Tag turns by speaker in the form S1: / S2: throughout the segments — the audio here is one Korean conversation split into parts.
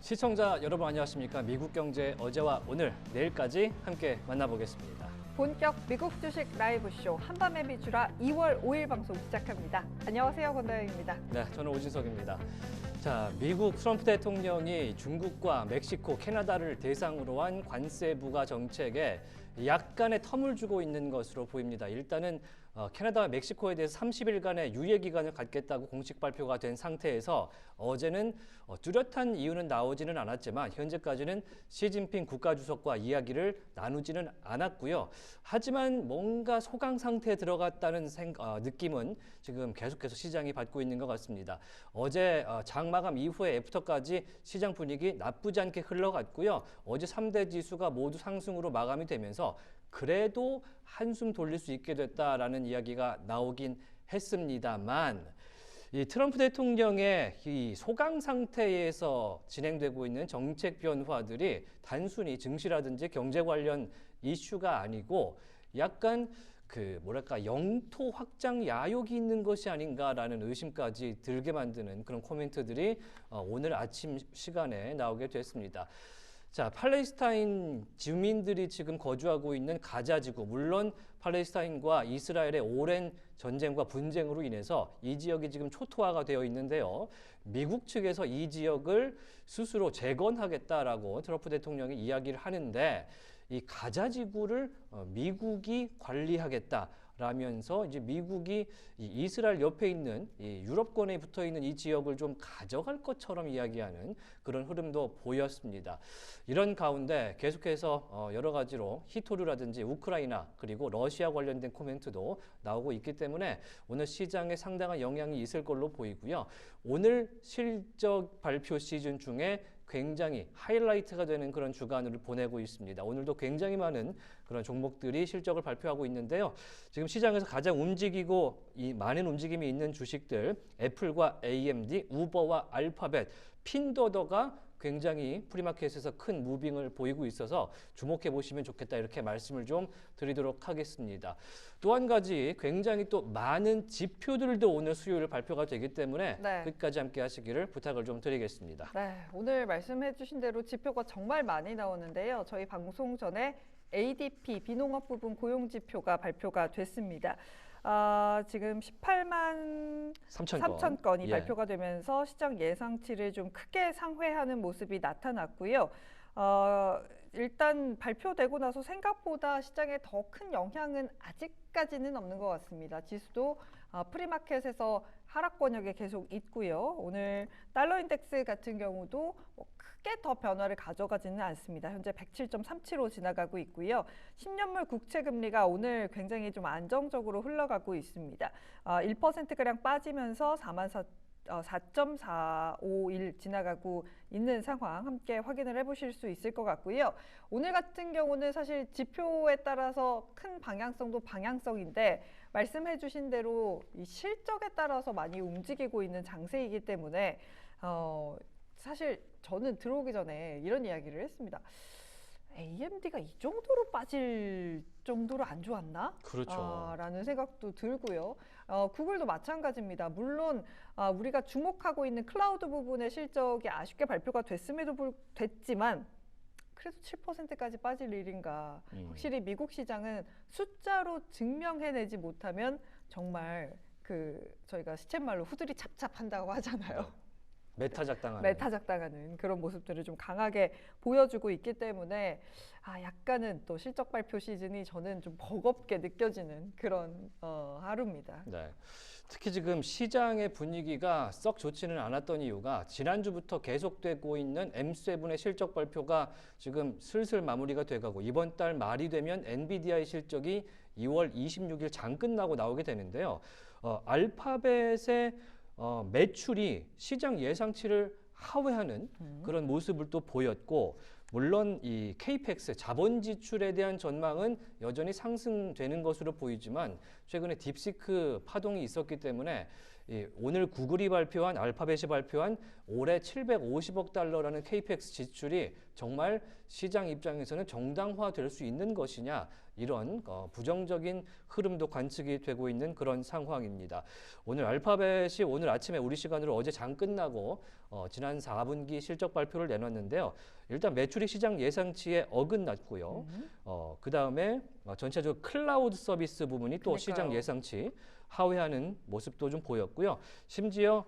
S1: 시청자 여러분 안녕하십니까? 미국 경제 어제와 오늘, 내일까지 함께 만나보겠습니다.
S2: 본격 미국 주식 라이브 쇼 한밤의 비주라 2월 5일 방송 시작합니다. 안녕하세요, 권다영입니다.
S1: 네, 저는 오진석입니다. 자, 미국 트럼프 대통령이 중국과 멕시코, 캐나다를 대상으로 한 관세 부과 정책에 약간의 텀을 주고 있는 것으로 보입니다. 일단은 캐나다와 멕시코에 대해서 30일간의 유예 기간을 갖겠다고 공식 발표가 된 상태에서 어제는 뚜렷한 이유는 나오지는 않았지만 현재까지는 시진핑 국가주석과 이야기를 나누지는 않았고요. 하지만 뭔가 소강 상태에 들어갔다는 느낌은 지금 계속해서 시장이 받고 있는 것 같습니다. 어제 장마감 이후에 애프터까지 시장 분위기 나쁘지 않게 흘러갔고요. 어제 3대 지수가 모두 상승으로 마감이 되면서 그래도 한숨 돌릴 수 있게 됐다라는 이야기가 나오긴 했습니다만, 이 트럼프 대통령의 이 소강 상태에서 진행되고 있는 정책 변화들이 단순히 증시라든지 경제 관련 이슈가 아니고 약간 영토 확장 야욕이 있는 것이 아닌가라는 의심까지 들게 만드는 그런 코멘트들이 오늘 아침 시간에 나오게 됐습니다. 자, 팔레스타인 주민들이 지금 거주하고 있는 가자 지구, 물론 팔레스타인과 이스라엘의 오랜 전쟁과 분쟁으로 인해서 이 지역이 지금 초토화가 되어 있는데요. 미국 측에서 이 지역을 스스로 재건하겠다라고 트럼프 대통령이 이야기를 하는데, 이 가자 지구를 미국이 관리하겠다라면서 이제 미국이 이스라엘 옆에 있는 이 유럽권에 붙어 있는 이 지역을 좀 가져갈 것처럼 이야기하는 그런 흐름도 보였습니다. 이런 가운데 계속해서 여러 가지로 히토류라든지 우크라이나 그리고 러시아 관련된 코멘트도 나오고 있기 때문에 오늘 시장에 상당한 영향이 있을 걸로 보이고요. 오늘 실적 발표 시즌 중에 굉장히 하이라이트가 되는 그런 주간을 보내고 있습니다. 오늘도 굉장히 많은 그런 종목들이 실적을 발표하고 있는데요. 지금 시장에서 가장 움직이고 이 많은 움직임이 있는 주식들, 애플과 AMD, 우버와 알파벳, 핀도더가 굉장히 프리마켓에서 큰 무빙을 보이고 있어서 주목해 보시면 좋겠다, 이렇게 말씀을 좀 드리도록 하겠습니다. 또 한 가지 굉장히 또 많은 지표들도 오늘 수요일 발표가 되기 때문에 끝까지 함께 하시기를 부탁을 좀 드리겠습니다.
S2: 네, 오늘 말씀해 주신 대로 지표가 정말 많이 나오는데요. 저희 방송 전에 ADP 비농업 부분 고용 지표가 발표가 됐습니다. 지금 18만 3천 건이 발표가 되면서 시장 예상치를 좀 크게 상회하는 모습이 나타났고요. 일단 발표되고 나서 생각보다 시장에 더 큰 영향은 아직까지는 없는 것 같습니다. 지수도 프리마켓에서 하락 권역에 계속 있고요. 오늘 달러 인덱스 같은 경우도 크게 더 변화를 가져가지는 않습니다. 현재 107.37로 지나가고 있고요. 10년물 국채 금리가 오늘 굉장히 좀 안정적으로 흘러가고 있습니다. 1%가량 빠지면서 4.451 지나가고 있는 상황 함께 확인을 해보실 수 있을 것 같고요. 오늘 같은 경우는 사실 지표에 따라서 큰 방향성도 방향성인데, 말씀해 주신 대로 이 실적에 따라서 많이 움직이고 있는 장세이기 때문에 사실 저는 들어오기 전에 이런 이야기를 했습니다. AMD가 이 정도로 빠질 정도로 안 좋았나?
S1: 그렇죠.
S2: 라는 생각도 들고요. 구글도 마찬가지입니다. 물론 우리가 주목하고 있는 클라우드 부분의 실적이 아쉽게 발표가 됐지만 그래도 7%까지 빠질 일인가. 확실히 미국 시장은 숫자로 증명해내지 못하면 정말 저희가 시쳇말로 후들이 찹찹한다고 하잖아요. 메타작당하는 그런 모습들을 좀 강하게 보여주고 있기 때문에 약간은 또 실적 발표 시즌이 저는 좀 버겁게 느껴지는 그런 하루입니다.
S1: 네. 특히 지금 시장의 분위기가 썩 좋지는 않았던 이유가 지난주부터 계속되고 있는 M7의 실적 발표가 지금 슬슬 마무리가 돼가고, 이번 달 말이 되면 엔비디아의 실적이 2월 26일 장 끝나고 나오게 되는데요. 알파벳의 매출이 시장 예상치를 하회하는 그런 모습을 또 보였고, 물론 이 케이펙스 자본 지출에 대한 전망은 여전히 상승되는 것으로 보이지만 최근에 딥시크 파동이 있었기 때문에 오늘 구글이 발표한, 알파벳이 발표한 올해 750억 달러라는 케이펙스 지출이 정말 시장 입장에서는 정당화될 수 있는 것이냐 이런 부정적인 흐름도 관측이 되고 있는 그런 상황입니다. 오늘 알파벳이 오늘 아침에 우리 시간으로 어제 장 끝나고 지난 4분기 실적 발표를 내놨는데요. 일단 매출이 시장 예상치에 어긋났고요. 그다음에 전체적으로 클라우드 서비스 부분이 또
S2: 그러니까요.
S1: 시장 예상치 하회하는 모습도 좀 보였고요. 심지어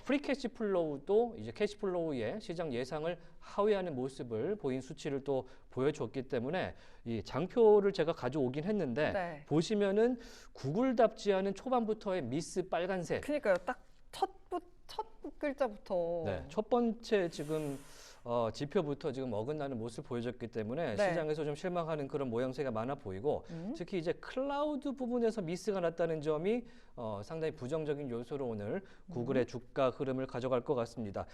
S1: 프리 캐시 플로우도 이제 캐시 플로우의 시장 예상을 하회하는 모습을 보인 수치를 또 보여줬기 때문에 이 장표를 제가 가져오긴 했는데
S2: 네.
S1: 보시면은 구글답지 않은 초반부터의 미스 빨간색.
S2: 그러니까요. 딱 첫 글자부터.
S1: 네, 첫 번째 지금 지표부터 지금 어긋나는 모습을 보여줬기 때문에
S2: 네.
S1: 시장에서 좀 실망하는 그런 모양새가 많아 보이고 특히 이제 클라우드 부분에서 미스가 났다는 점이 상당히 부정적인 요소로 오늘 구글의 주가 흐름을 가져갈 것 같습니다.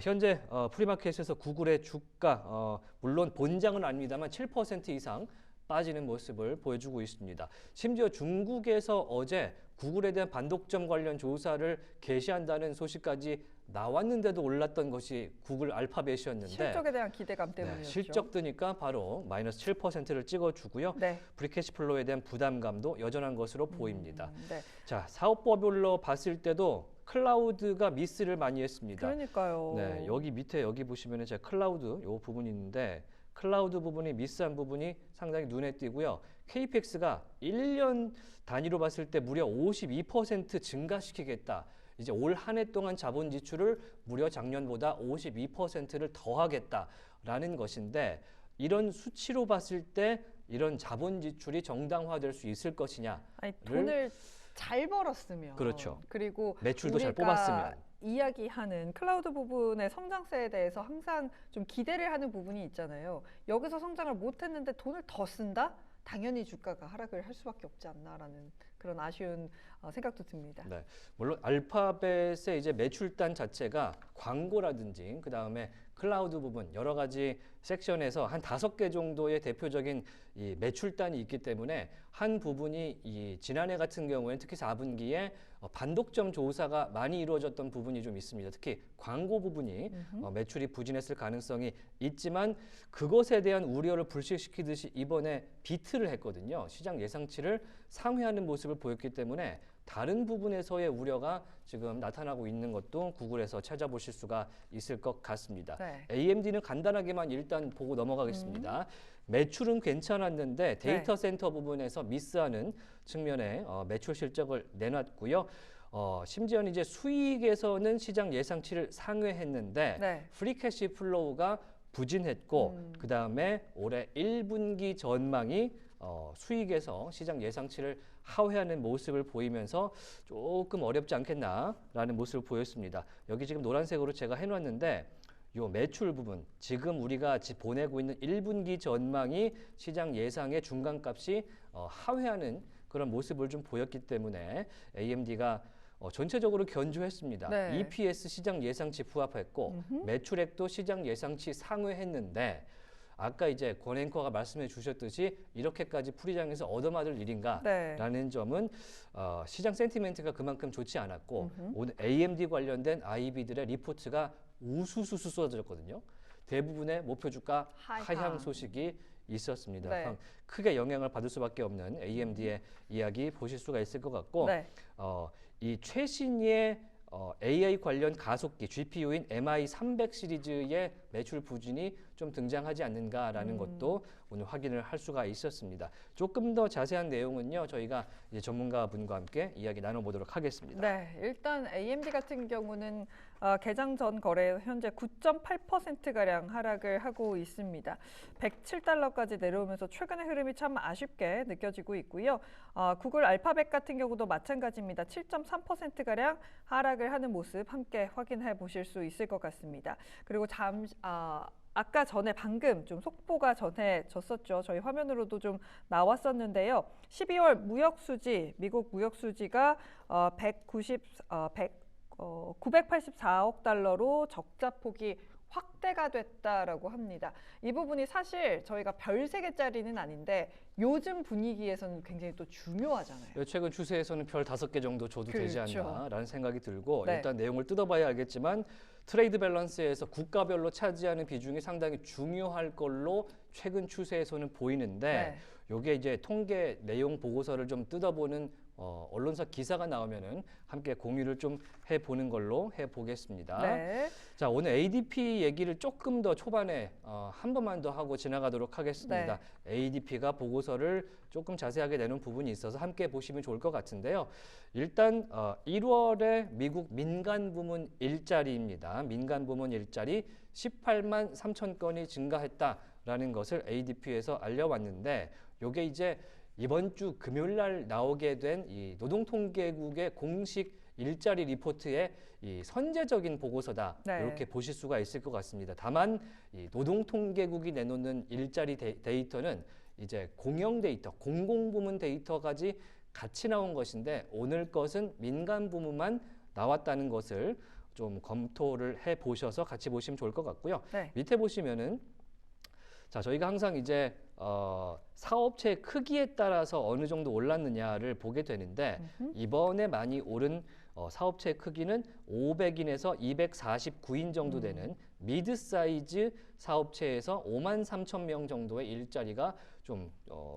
S1: 현재 프리마켓에서 구글의 주가 물론 본장은 아닙니다만 7% 이상 빠지는 모습을 보여주고 있습니다. 심지어 중국에서 어제 구글에 대한 반독점 관련 조사를 개시한다는 소식까지 나왔는데도 올랐던 것이 구글 알파벳이었는데
S2: 실적에 대한 기대감 때문이었죠.
S1: 실적 뜨니까 바로 마이너스 7%를 찍어주고요.
S2: 네.
S1: 프리캐시 플로우에 대한 부담감도 여전한 것으로 보입니다.
S2: 네.
S1: 자, 사업법별로 봤을 때도 클라우드가 미스를 많이 했습니다.
S2: 그러니까요.
S1: 네, 여기 밑에 여기 보시면은 제가 클라우드 요 부분이 있는데 클라우드 부분이 미스한 부분이 상당히 눈에 띄고요. KPX가 1년 단위로 봤을 때 무려 52% 증가시키겠다. 이제 올 한 해 동안 자본 지출을 무려 작년보다 52%를 더하겠다라는 것인데 이런 수치로 봤을 때 이런 자본 지출이 정당화될 수 있을 것이냐?
S2: 아니, 돈을 잘 벌었으면.
S1: 그렇죠.
S2: 그리고
S1: 매출도 잘
S2: 우리가
S1: 뽑았으면.
S2: 이야기하는 클라우드 부분의 성장세에 대해서 항상 좀 기대를 하는 부분이 있잖아요. 여기서 성장을 못했는데 돈을 더 쓴다? 당연히 주가가 하락을 할 수밖에 없지 않나라는 그런 아쉬운 생각도 듭니다.
S1: 네, 물론 알파벳의 이제 매출단 자체가 광고라든지 그 다음에 클라우드 부분 여러 가지 섹션에서 한 5개 정도의 대표적인 이 매출단이 있기 때문에 한 부분이 이 지난해 같은 경우에는 특히 4분기에 반독점 조사가 많이 이루어졌던 부분이 좀 있습니다. 특히 광고 부분이 매출이 부진했을 가능성이 있지만 그것에 대한 우려를 불식시키듯이 이번에 비트를 했거든요. 시장 예상치를 상회하는 모습을 보였기 때문에 다른 부분에서의 우려가 지금 나타나고 있는 것도 구글에서 찾아보실 수가 있을 것 같습니다.
S2: 네.
S1: AMD는 간단하게만 일단 보고 넘어가겠습니다. 매출은 괜찮았는데 데이터 센터 부분에서 미스하는 측면의 매출 실적을 내놨고요. 심지어는 이제 수익에서는 시장 예상치를 상회했는데
S2: 네.
S1: 프리캐시 플로우가 부진했고 그 다음에 올해 1분기 전망이 수익에서 시장 예상치를 하회하는 모습을 보이면서 조금 어렵지 않겠나라는 모습을 보였습니다. 여기 지금 노란색으로 제가 해놨는데 요 매출 부분 지금 우리가 보내고 있는 1분기 전망이 시장 예상의 중간값이 하회하는 그런 모습을 좀 보였기 때문에 AMD가 전체적으로 견조했습니다.
S2: 네.
S1: EPS 시장 예상치 부합했고 매출액도 시장 예상치 상회했는데 아까 이제 권 앵커가 말씀해 주셨듯이 이렇게까지 풀이장에서 얻어맞을 일인가라는
S2: 네.
S1: 점은 시장 센티멘트가 그만큼 좋지 않았고 오늘 AMD 관련된 IB들의 리포트가 우수수수 쏟아졌거든요. 대부분의 목표 주가 하향 소식이 있었습니다.
S2: 네.
S1: 크게 영향을 받을 수밖에 없는 AMD의 이야기 보실 수가 있을 것 같고
S2: 네.
S1: 이 최신의 AI 관련 가속기 GPU인 MI300 시리즈의 매출 부진이 좀 등장하지 않는가라는 것도 오늘 확인을 할 수가 있었습니다. 조금 더 자세한 내용은요 저희가 이제 전문가분과 함께 이야기 나눠보도록 하겠습니다.
S2: 네, 일단 AMD 같은 경우는 개장 전 거래 현재 9.8%가량 하락을 하고 있습니다. 107달러까지 내려오면서 최근의 흐름이 참 아쉽게 느껴지고 있고요. 구글 알파벳 같은 경우도 마찬가지입니다. 7.3%가량 하락을 하는 모습 함께 확인해 보실 수 있을 것 같습니다. 그리고 아까 전에 방금 좀 속보가 전해졌었죠. 저희 화면으로도 좀 나왔었는데요. 12월 무역 수지, 미국 무역 수지가 984억 달러로 적자 폭이 확대가 됐다라고 합니다. 이 부분이 사실 저희가 별 3개짜리는 아닌데 요즘 분위기에서는 굉장히 또 중요하잖아요.
S1: 최근 추세에서는 별 5개 정도 줘도 되지
S2: 그렇죠.
S1: 않나라는 생각이 들고
S2: 네.
S1: 일단 내용을 뜯어봐야 알겠지만 트레이드 밸런스에서 국가별로 차지하는 비중이 상당히 중요할 걸로 최근 추세에서는 보이는데
S2: 네.
S1: 이게 이제 통계 내용 보고서를 좀 뜯어보는 언론사 기사가 나오면은 함께 공유를 좀 해보는 걸로 해보겠습니다.
S2: 네.
S1: 자, 오늘 ADP 얘기를 조금 더 초반에 한 번만 더 하고 지나가도록 하겠습니다. ADP가 보고서를 조금 자세하게 내놓은 부분이 있어서 함께 보시면 좋을 것 같은데요. 일단 1월에 미국 민간 부문 일자리입니다. 민간 부문 일자리 18만 3천 건이 증가했다라는 것을 ADP에서 알려왔는데 이게 이제 이번 주 금요일 날 나오게 된 이 노동통계국의 공식 일자리 리포트의 이 선제적인 보고서다.
S2: 네.
S1: 이렇게 보실 수가 있을 것 같습니다. 다만 이 노동통계국이 내놓는 일자리 데이터는 이제 공영 데이터, 공공부문 데이터까지 같이 나온 것인데 오늘 것은 민간 부문만 나왔다는 것을 좀 검토를 해 보셔서 같이 보시면 좋을 것 같고요.
S2: 네.
S1: 밑에 보시면은 자, 저희가 항상 이제 사업체의 크기에 따라서 어느 정도 올랐느냐를 보게 되는데 이번에 많이 오른 사업체의 크기는 500인에서 249인 정도 되는 미드 사이즈 사업체에서 5만 3천 명 정도의 일자리가 좀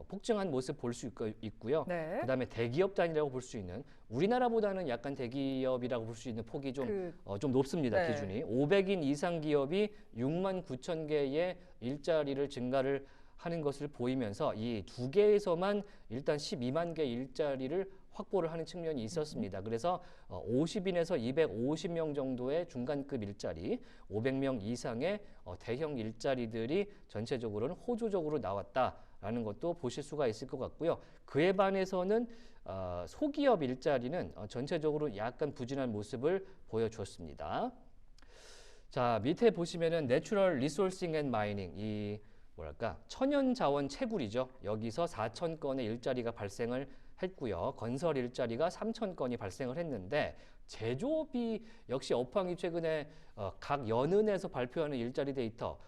S1: 폭증한 모습 볼 수 있고요.
S2: 네.
S1: 그다음에 대기업 단위라고 볼 수 있는 우리나라보다는 약간 대기업이라고 볼 수 있는 폭이 좀 높습니다.
S2: 네.
S1: 기준이 500인 이상 기업이 6만 9천 개의 일자리를 증가를 하는 것을 보이면서 이 두 개에서만 일단 12만 개 일자리를 확보를 하는 측면이 있었습니다. 그래서 50인에서 250명 정도의 중간급 일자리, 500명 이상의 대형 일자리들이 전체적으로는 호조적으로 나왔다라는 것도 보실 수가 있을 것 같고요. 그에 반해서는 소기업 일자리는 전체적으로 약간 부진한 모습을 보여주었습니다. 자, 밑에 보시면은 내추럴 리소싱 앤 마이닝, 이 뭐랄까 천연 자원 채굴이죠. 여기서 4천 건의 일자리가 발생을 했고요. 건설 일자리가 3천 건이 발생을 했는데 제조업이 역시 업황이 최근에 각 연은에서 발표하는 일자리 데이터,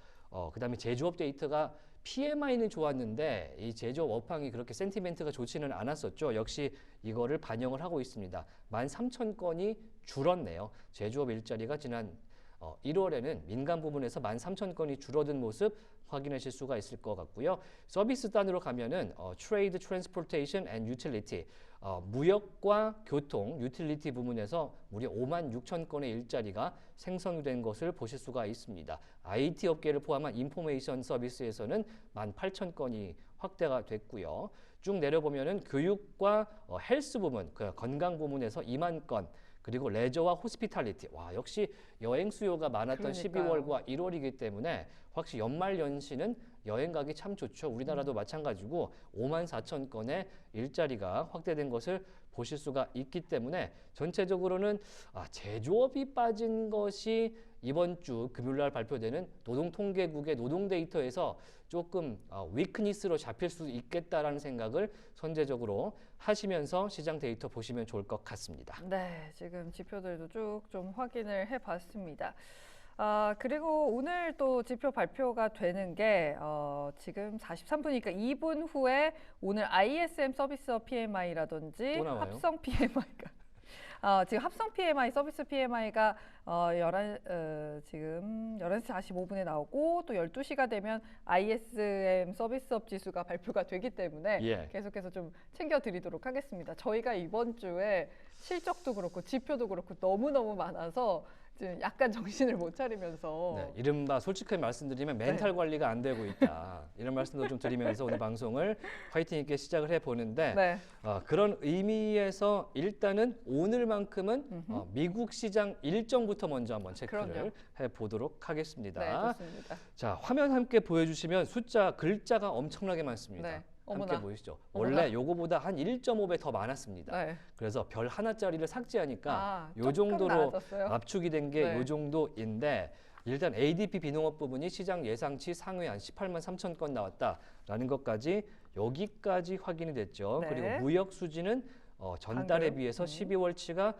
S1: 그다음에 제조업 데이터가 PMI는 좋았는데 이 제조업 업황이 그렇게 센티멘트가 좋지는 않았었죠. 역시 이거를 반영을 하고 있습니다. 13,000건이 줄었네요. 제조업 일자리가 지난 1월에는 민간 부문에서 13,000건이 줄어든 모습 확인하실 수가 있을 것 같고요. 서비스 단으로 가면은 트레이드, 트랜스포테이션 앤 유틸리티, 무역과 교통, 유틸리티 부문에서 무려 5만 6천 건의 일자리가 생성된 것을 보실 수가 있습니다. IT 업계를 포함한 인포메이션 서비스에서는 18,000건이 확대가 됐고요. 쭉 내려보면은 교육과 헬스 부문, 그 건강 부문에서 2만 건, 그리고 레저와 호스피탈리티. 와, 역시 여행 수요가 많았던
S2: 그러니까요.
S1: 12월과 1월이기 때문에 확실히 연말 연시는 여행 가기 참 좋죠. 우리나라도 마찬가지고 5만 4천 건의 일자리가 확대된 것을 보실 수가 있기 때문에 전체적으로는 제조업이 빠진 것이 이번 주 금요일 날 발표되는 노동통계국의 노동 데이터에서 조금 위크니스로 잡힐 수 있겠다라는 생각을 선제적으로 하시면서 시장 데이터 보시면 좋을 것 같습니다.
S2: 네, 지금 지표들도 쭉 좀 확인을 해봤습니다. 그리고 오늘 또 지표 발표가 되는 게 지금 43분이니까 2분 후에 오늘 ISM 서비스업 PMI라든지
S1: 또 나와요?
S2: 합성 PMI가 지금 합성 PMI, 서비스 PMI가 지금 11시 45분에 나오고 또 12시가 되면 ISM 서비스업 지수가 발표가 되기 때문에
S1: 예.
S2: 계속해서 좀 챙겨드리도록 하겠습니다. 저희가 이번 주에 실적도 그렇고 지표도 그렇고 너무너무 많아서 지금 약간 정신을 못 차리면서
S1: 네, 이른바 솔직하게 말씀드리면 멘탈 관리가 안 되고 있다. 이런 말씀도 좀 드리면서 오늘 방송을 화이팅 있게 시작을 해보는데
S2: 네.
S1: 그런 의미에서 일단은 오늘만큼은 미국 시장 일정부터 먼저 한번 체크를
S2: 그럼요.
S1: 해보도록 하겠습니다.
S2: 네, 좋습니다.
S1: 자, 화면 함께 보여주시면 글자가 엄청나게 많습니다.
S2: 네.
S1: 함께
S2: 어머나.
S1: 보이시죠?
S2: 어머나.
S1: 원래 요거보다 한 1.5배 더 많았습니다.
S2: 네.
S1: 그래서 별 하나짜리를 삭제하니까 요
S2: 조금
S1: 정도로
S2: 나아졌어요.
S1: 압축이 된 게
S2: 네.
S1: 요 정도인데 일단 ADP 비농업 부분이 시장 예상치 상회한 18만 3천 건 나왔다라는 것까지 여기까지 확인이 됐죠.
S2: 네.
S1: 그리고 무역 수지는 전달에
S2: 방금.
S1: 비해서 12월치가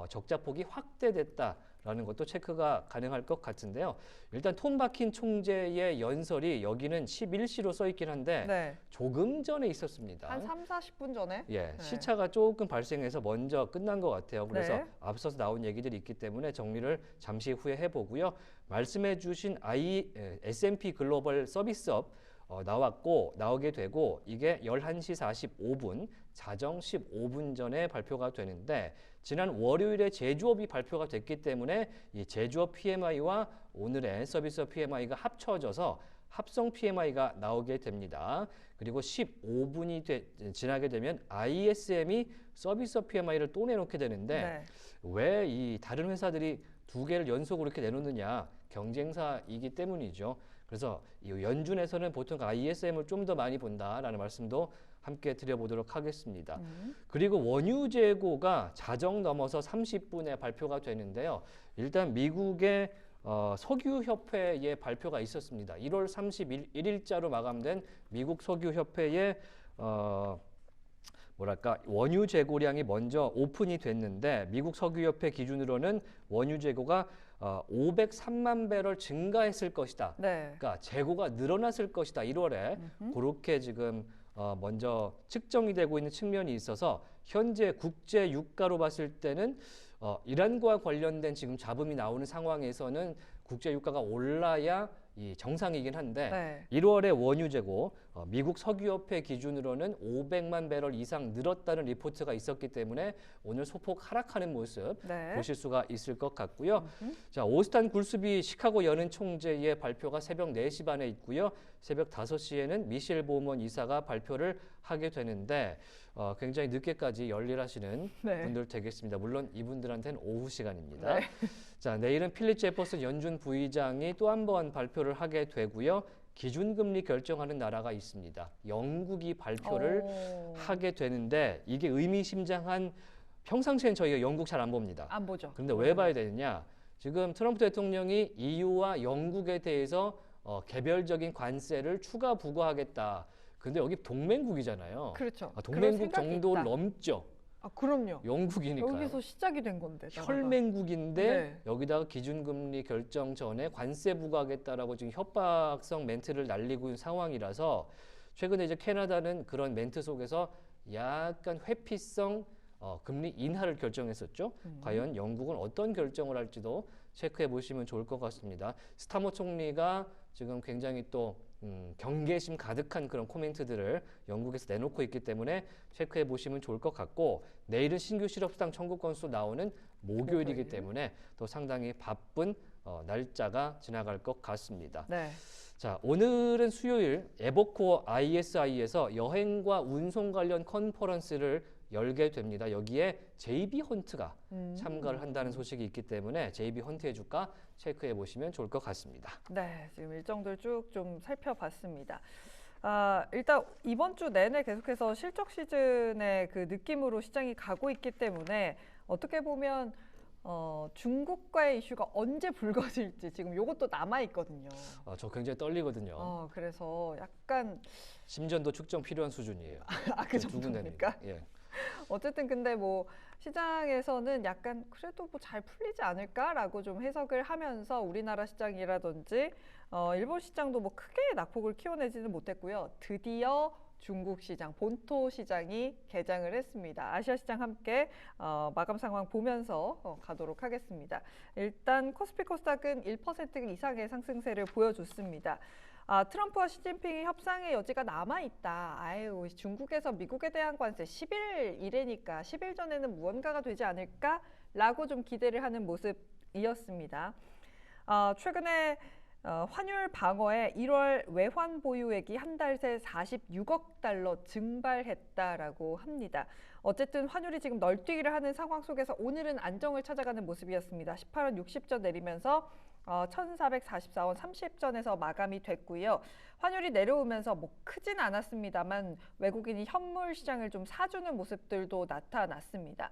S1: 적자폭이 확대됐다라는 것도 체크가 가능할 것 같은데요. 일단 톰 바킨 총재의 연설이 여기는 11시로 써 있긴 한데
S2: 네.
S1: 조금 전에 있었습니다.
S2: 한 3, 40분 전에?
S1: 예,
S2: 네.
S1: 시차가 조금 발생해서 먼저 끝난 것 같아요. 그래서
S2: 네.
S1: 앞서서 나온 얘기들이 있기 때문에 정리를 잠시 후에 해보고요. 말씀해주신 S&P 글로벌 서비스업 나오게 되고 이게 11시 45분, 자정 15분 전에 발표가 되는데 지난 월요일에 제조업이 발표가 됐기 때문에 이 제조업 PMI와 오늘의 서비스업 PMI가 합쳐져서 합성 PMI가 나오게 됩니다. 그리고 15분이 지나게 되면 ISM이 서비스업 PMI를 또 내놓게 되는데
S2: 네.
S1: 왜 이 다른 회사들이 두 개를 연속으로 이렇게 내놓느냐? 경쟁사이기 때문이죠. 그래서 이 연준에서는 보통 ISM을 좀 더 많이 본다라는 말씀도 함께 드려보도록 하겠습니다. 그리고 원유 재고가 자정 넘어서 30분에 발표가 되는데요. 일단 미국의 석유협회의 발표가 있었습니다. 1월 31일자로 마감된 미국 석유협회의 원유 재고량이 먼저 오픈이 됐는데 미국 석유협회 기준으로는 원유 재고가 503만 배럴 증가했을 것이다.
S2: 네.
S1: 그러니까 재고가 늘어났을 것이다. 1월에 그렇게 지금 먼저 측정이 되고 있는 측면이 있어서 현재 국제 유가로 봤을 때는 이란과 관련된 지금 잡음이 나오는 상황에서는 국제 유가가 올라야 이 정상이긴 한데
S2: 네.
S1: 1월에 원유 재고 미국 석유협회 기준으로는 500만 배럴 이상 늘었다는 리포트가 있었기 때문에 오늘 소폭 하락하는 모습
S2: 네.
S1: 보실 수가 있을 것 같고요. 자, 오스탄 굴스비 시카고 연은 총재의 발표가 새벽 4시 반에 있고요. 새벽 5시에는 미셸 보먼 이사가 발표를 하게 되는데 굉장히 늦게까지 열일하시는
S2: 네.
S1: 분들 되겠습니다. 물론 이분들한테는 오후 시간입니다.
S2: 네.
S1: 자, 내일은 필립 제퍼슨 연준 부의장이 또 한 번 발표를 하게 되고요. 기준금리 결정하는 나라가 있습니다. 영국이 발표를 하게 되는데 이게 의미심장한 평상시엔 저희가 영국 잘 안 봅니다.
S2: 안 보죠.
S1: 그런데 왜 봐야 되느냐? 지금 트럼프 대통령이 EU와 영국에 대해서 개별적인 관세를 추가 부과하겠다. 근데 여기 동맹국이잖아요.
S2: 그렇죠.
S1: 동맹국 정도를 넘죠.
S2: 그럼요.
S1: 영국이니까요.
S2: 여기서 시작이 된 건데. 나라가.
S1: 혈맹국인데
S2: 네.
S1: 여기다가 기준금리 결정 전에 관세 부과하겠다라고 지금 협박성 멘트를 날리고 있는 상황이라서 최근에 이제 캐나다는 그런 멘트 속에서 약간 회피성 금리 인하를 결정했었죠. 과연 영국은 어떤 결정을 할지도 체크해 보시면 좋을 것 같습니다. 스타머 총리가 지금 굉장히 또 경계심 가득한 그런 코멘트들을 영국에서 내놓고 있기 때문에 체크해 보시면 좋을 것 같고 내일은 신규 실업수당 청구 건수 나오는 목요일이기 때문에 또 상당히 바쁜 날짜가 지나갈 것 같습니다.
S2: 네.
S1: 자, 오늘은 수요일 에버코어 ISI에서 여행과 운송 관련 컨퍼런스를 열게 됩니다. 여기에 JB 헌트가 참가를 한다는 소식이 있기 때문에 JB 헌트의 주가 체크해 보시면 좋을 것 같습니다.
S2: 네, 지금 일정들 쭉 좀 살펴봤습니다. 일단 이번 주 내내 계속해서 실적 시즌의 그 느낌으로 시장이 가고 있기 때문에 어떻게 보면 중국과의 이슈가 언제 불거질지 지금 이것도 남아 있거든요.
S1: 저 굉장히 떨리거든요.
S2: 그래서 약간
S1: 심전도 측정 필요한 수준이에요.
S2: 그 정도입니까?
S1: 예.
S2: 어쨌든 근데 뭐 시장에서는 약간 그래도 뭐 잘 풀리지 않을까라고 좀 해석을 하면서 우리나라 시장이라든지 일본 시장도 뭐 크게 낙폭을 키워내지는 못했고요. 드디어 중국 시장, 본토 시장이 개장을 했습니다. 아시아 시장 함께 마감 상황 보면서 가도록 하겠습니다. 일단 코스피 코스닥은 1% 이상의 상승세를 보여줬습니다. 트럼프와 시진핑이 협상의 여지가 남아있다. 중국에서 미국에 대한 관세 10일 이래니까 10일 전에는 무언가가 되지 않을까라고 좀 기대를 하는 모습이었습니다. 최근에 환율 방어에 1월 외환 보유액이 한 달 새 46억 달러 증발했다라고 합니다. 어쨌든 환율이 지금 널뛰기를 하는 상황 속에서 오늘은 안정을 찾아가는 모습이었습니다. 18원 60전 내리면서 1,444원 30전에서 마감이 됐고요. 환율이 내려오면서 뭐 크진 않았습니다만 외국인이 현물 시장을 좀 사주는 모습들도 나타났습니다.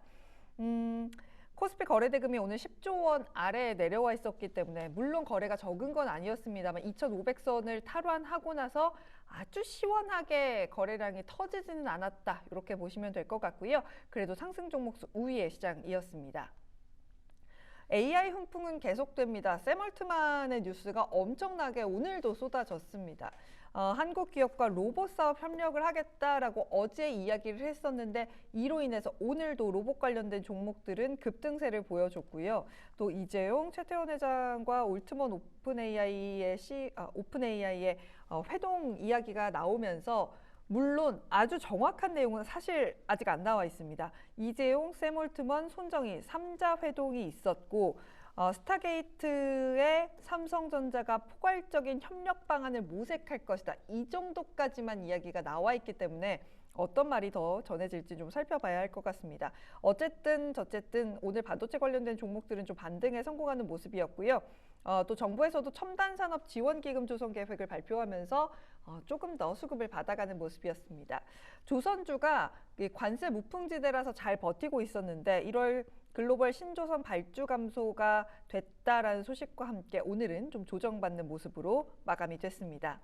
S2: 코스피 거래대금이 오늘 10조 원 아래에 내려와 있었기 때문에 물론 거래가 적은 건 아니었습니다만 2,500선을 탈환하고 나서 아주 시원하게 거래량이 터지지는 않았다. 이렇게 보시면 될 것 같고요. 그래도 상승 종목수 우위의 시장이었습니다. AI 훈풍은 계속됩니다. 샘 얼트만의 뉴스가 엄청나게 오늘도 쏟아졌습니다. 한국 기업과 로봇 사업 협력을 하겠다라고 어제 이야기를 했었는데 이로 인해서 오늘도 로봇 관련된 종목들은 급등세를 보여줬고요. 또 이재용, 최태원 회장과 올트먼 오픈AI의 회동 이야기가 나오면서 물론 아주 정확한 내용은 사실 아직 안 나와 있습니다. 이재용, 샘 올트먼, 손정희 3자 회동이 있었고 스타게이트의 삼성전자가 포괄적인 협력 방안을 모색할 것이다. 이 정도까지만 이야기가 나와 있기 때문에 어떤 말이 더 전해질지 좀 살펴봐야 할 것 같습니다. 어쨌든 저쨌든 오늘 반도체 관련된 종목들은 좀 반등에 성공하는 모습이었고요. 또 정부에서도 첨단산업 지원기금 조성 계획을 발표하면서 조금 더 수급을 받아가는 모습이었습니다. 조선주가 관세 무풍지대라서 잘 버티고 있었는데 1월 글로벌 신조선 발주 감소가 됐다라는 소식과 함께 오늘은 좀 조정받는 모습으로 마감이 됐습니다.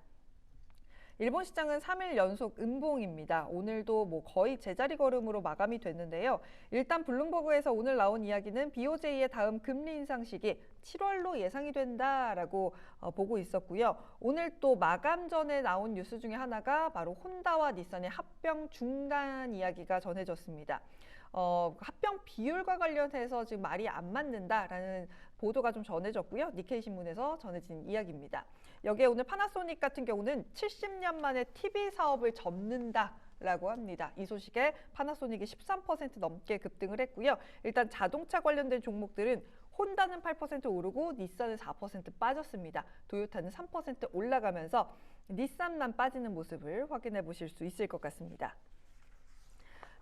S2: 일본 시장은 3일 연속 음봉입니다. 오늘도 거의 제자리 걸음으로 마감이 됐는데요. 일단 블룸버그에서 오늘 나온 이야기는 BOJ의 다음 금리 인상 시기 7월로 예상이 된다라고 보고 있었고요. 오늘 또 마감 전에 나온 뉴스 중에 하나가 바로 혼다와 닛산의 합병 중단 이야기가 전해졌습니다. 합병 비율과 관련해서 지금 말이 안 맞는다라는 보도가 좀 전해졌고요. 니케이 신문에서 전해진 이야기입니다. 여기에 오늘 파나소닉 같은 경우는 70년 만에 TV 사업을 접는다라고 합니다. 이 소식에 파나소닉이 13% 넘게 급등을 했고요. 일단 자동차 관련된 종목들은 혼다는 8% 오르고 닛산은 4% 빠졌습니다. 도요타는 3% 올라가면서 닛산만 빠지는 모습을 확인해 보실 수 있을 것 같습니다.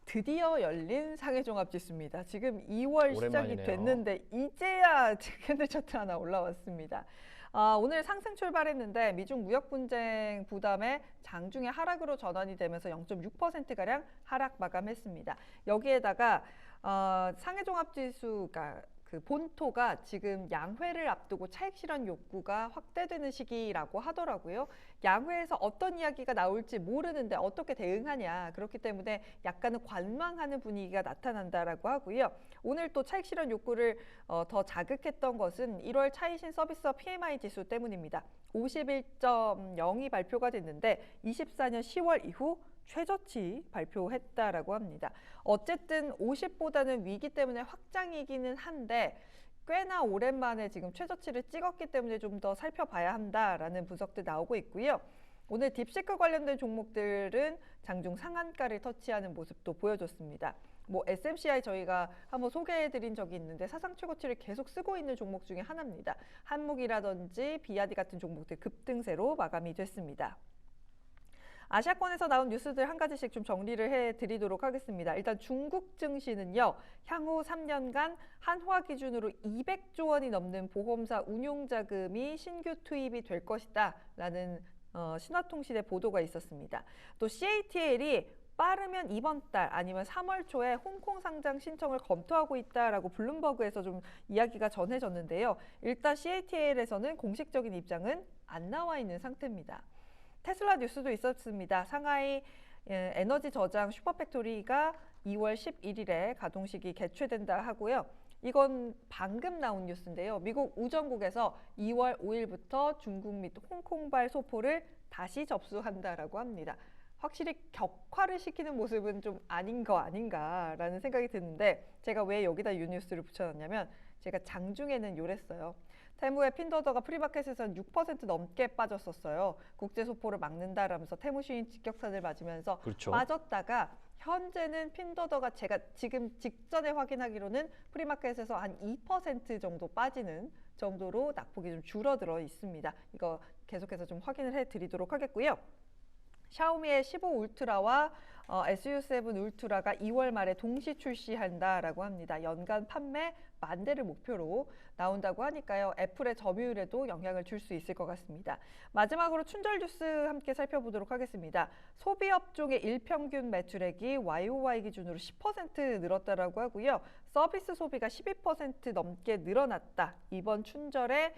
S2: 드디어 열린 상해종합지수입니다. 지금 2월 시작이
S1: 오랜만이네요.
S2: 됐는데 이제야 캔들 차트 하나 올라왔습니다. 오늘 상승 출발했는데 미중 무역 분쟁 부담에 장중에 하락으로 전환이 되면서 0.6%가량 하락 마감했습니다. 여기에다가 상해종합지수가 그 본토가 지금 양회를 앞두고 차익 실현 욕구가 확대되는 시기라고 하더라고요. 양회에서 어떤 이야기가 나올지 모르는데 어떻게 대응하냐. 그렇기 때문에 약간은 관망하는 분위기가 나타난다라고 하고요. 오늘 또 차익 실현 욕구를 더 자극했던 것은 1월 차이신 서비스업 PMI 지수 때문입니다. 51.0이 발표가 됐는데 24년 10월 이후 최저치 발표했다라고 합니다. 어쨌든 50보다는 위기 때문에 확장이기는 한데 꽤나 오랜만에 지금 최저치를 찍었기 때문에 좀 더 살펴봐야 한다라는 분석도 나오고 있고요. 오늘 딥시크 관련된 종목들은 장중 상한가를 터치하는 모습도 보여줬습니다. SMCI 저희가 한번 소개해드린 적이 있는데 사상 최고치를 계속 쓰고 있는 종목 중에 하나입니다. 한묵이라든지 비아디 같은 종목들 급등세로 마감이 됐습니다. 아시아권에서 나온 뉴스들 한 가지씩 좀 정리를 해드리도록 하겠습니다. 일단 중국 증시는요. 향후 3년간 한화 기준으로 200조 원이 넘는 보험사 운용자금이 신규 투입이 될 것이다 라는 신화통신의 보도가 있었습니다. 또 CATL이 빠르면 이번 달 아니면 3월 초에 홍콩 상장 신청을 검토하고 있다라고 블룸버그에서 좀 이야기가 전해졌는데요. 일단 CATL에서는 공식적인 입장은 안 나와 있는 상태입니다. 테슬라 뉴스도 있었습니다. 상하이 에너지 저장 슈퍼팩토리가 2월 11일에 가동식이 개최된다 하고요. 이건 방금 나온 뉴스인데요. 미국 우정국에서 2월 5일부터 중국 및 홍콩발 소포를 다시 접수한다라고 합니다. 확실히 격화를 시키는 모습은 좀 아닌 거 아닌가라는 생각이 드는데 제가 왜 여기다 이 뉴스를 붙여놨냐면 제가 장중에는 요랬어요. 테무의 핀더더가 프리마켓에서는 6% 넘게 빠졌었어요. 국제 소포를 막는다라면서 테무 시인 직격탄을 맞으면서
S1: 그렇죠.
S2: 빠졌다가 현재는 핀더더가 제가 지금 직전에 확인하기로는 프리마켓에서 한 2% 정도 빠지는 정도로 낙폭이 좀 줄어들어 있습니다. 이거 계속해서 좀 확인을 해드리도록 하겠고요. 샤오미의 15 울트라와 SU7 울트라가 2월 말에 동시 출시한다라고 합니다. 연간 판매 10,000대를 목표로 나온다고 하니까요. 애플의 점유율에도 영향을 줄 수 있을 것 같습니다. 마지막으로 춘절 뉴스 함께 살펴보도록 하겠습니다. 소비업종의 일평균 매출액이 YOY 기준으로 10% 늘었다라고 하고요. 서비스 소비가 12% 넘게 늘어났다. 이번 춘절에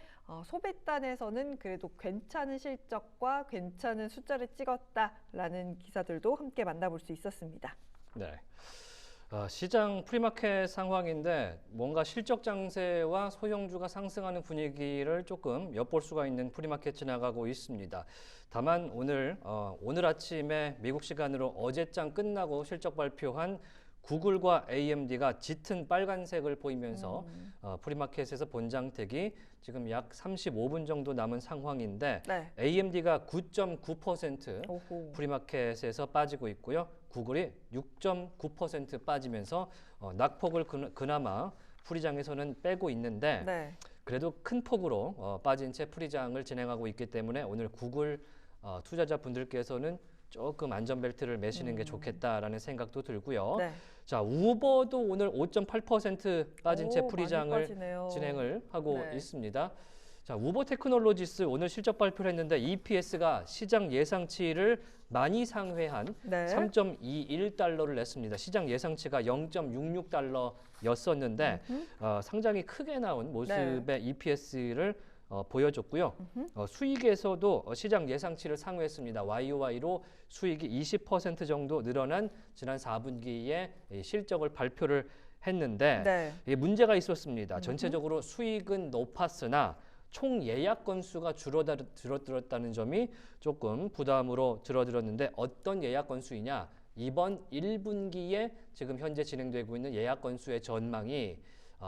S2: 소비단에서는 그래도 괜찮은 실적과 괜찮은 숫자를 찍었다라는 기사들도 함께 만나볼 수 있었습니다.
S1: 네. 시장 프리마켓 상황인데 뭔가 실적 장세와 소형주가 상승하는 분위기를 조금 엿볼 수가 있는 프리마켓 지나가고 있습니다. 다만 오늘 아침에 미국 시간으로 어제장 끝나고 실적 발표한 구글과 AMD가 짙은 빨간색을 보이면서 프리마켓에서 본장택이 지금 약 35분 정도 남은 상황인데
S2: 네.
S1: AMD가 9.9%
S2: 오호.
S1: 프리마켓에서 빠지고 있고요. 구글이 6.9% 빠지면서 낙폭을 그나마 프리장에서는 빼고 있는데
S2: 네.
S1: 그래도 큰 폭으로 빠진 채 프리장을 진행하고 있기 때문에 오늘 구글 투자자분들께서는 조금 안전벨트를 매시는 게 좋겠다라는 생각도 들고요.
S2: 네.
S1: 자, 우버도 오늘 5.8% 빠진 채
S2: 오,
S1: 프리장을
S2: 많이 빠지네요.
S1: 진행을 하고
S2: 네.
S1: 있습니다. 자, 우버 테크놀로지스 오늘 실적 발표를 했는데 EPS가 시장 예상치를 많이 상회한
S2: 네.
S1: 3.21달러를 냈습니다. 시장 예상치가 0.66달러였었는데 상당히 크게 나온 모습의 EPS를 보여줬고요. 수익에서도 시장 예상치를 상회했습니다. YOY로 수익이 20% 정도 늘어난 지난 4분기에 실적을 발표를 했는데
S2: 네.
S1: 문제가 있었습니다. 전체적으로 수익은 높았으나 총 예약 건수가 줄어들었다는 점이 조금 부담으로 줄어들었는데 어떤 예약 건수이냐? 이번 1분기에 지금 현재 진행되고 있는 예약 건수의 전망이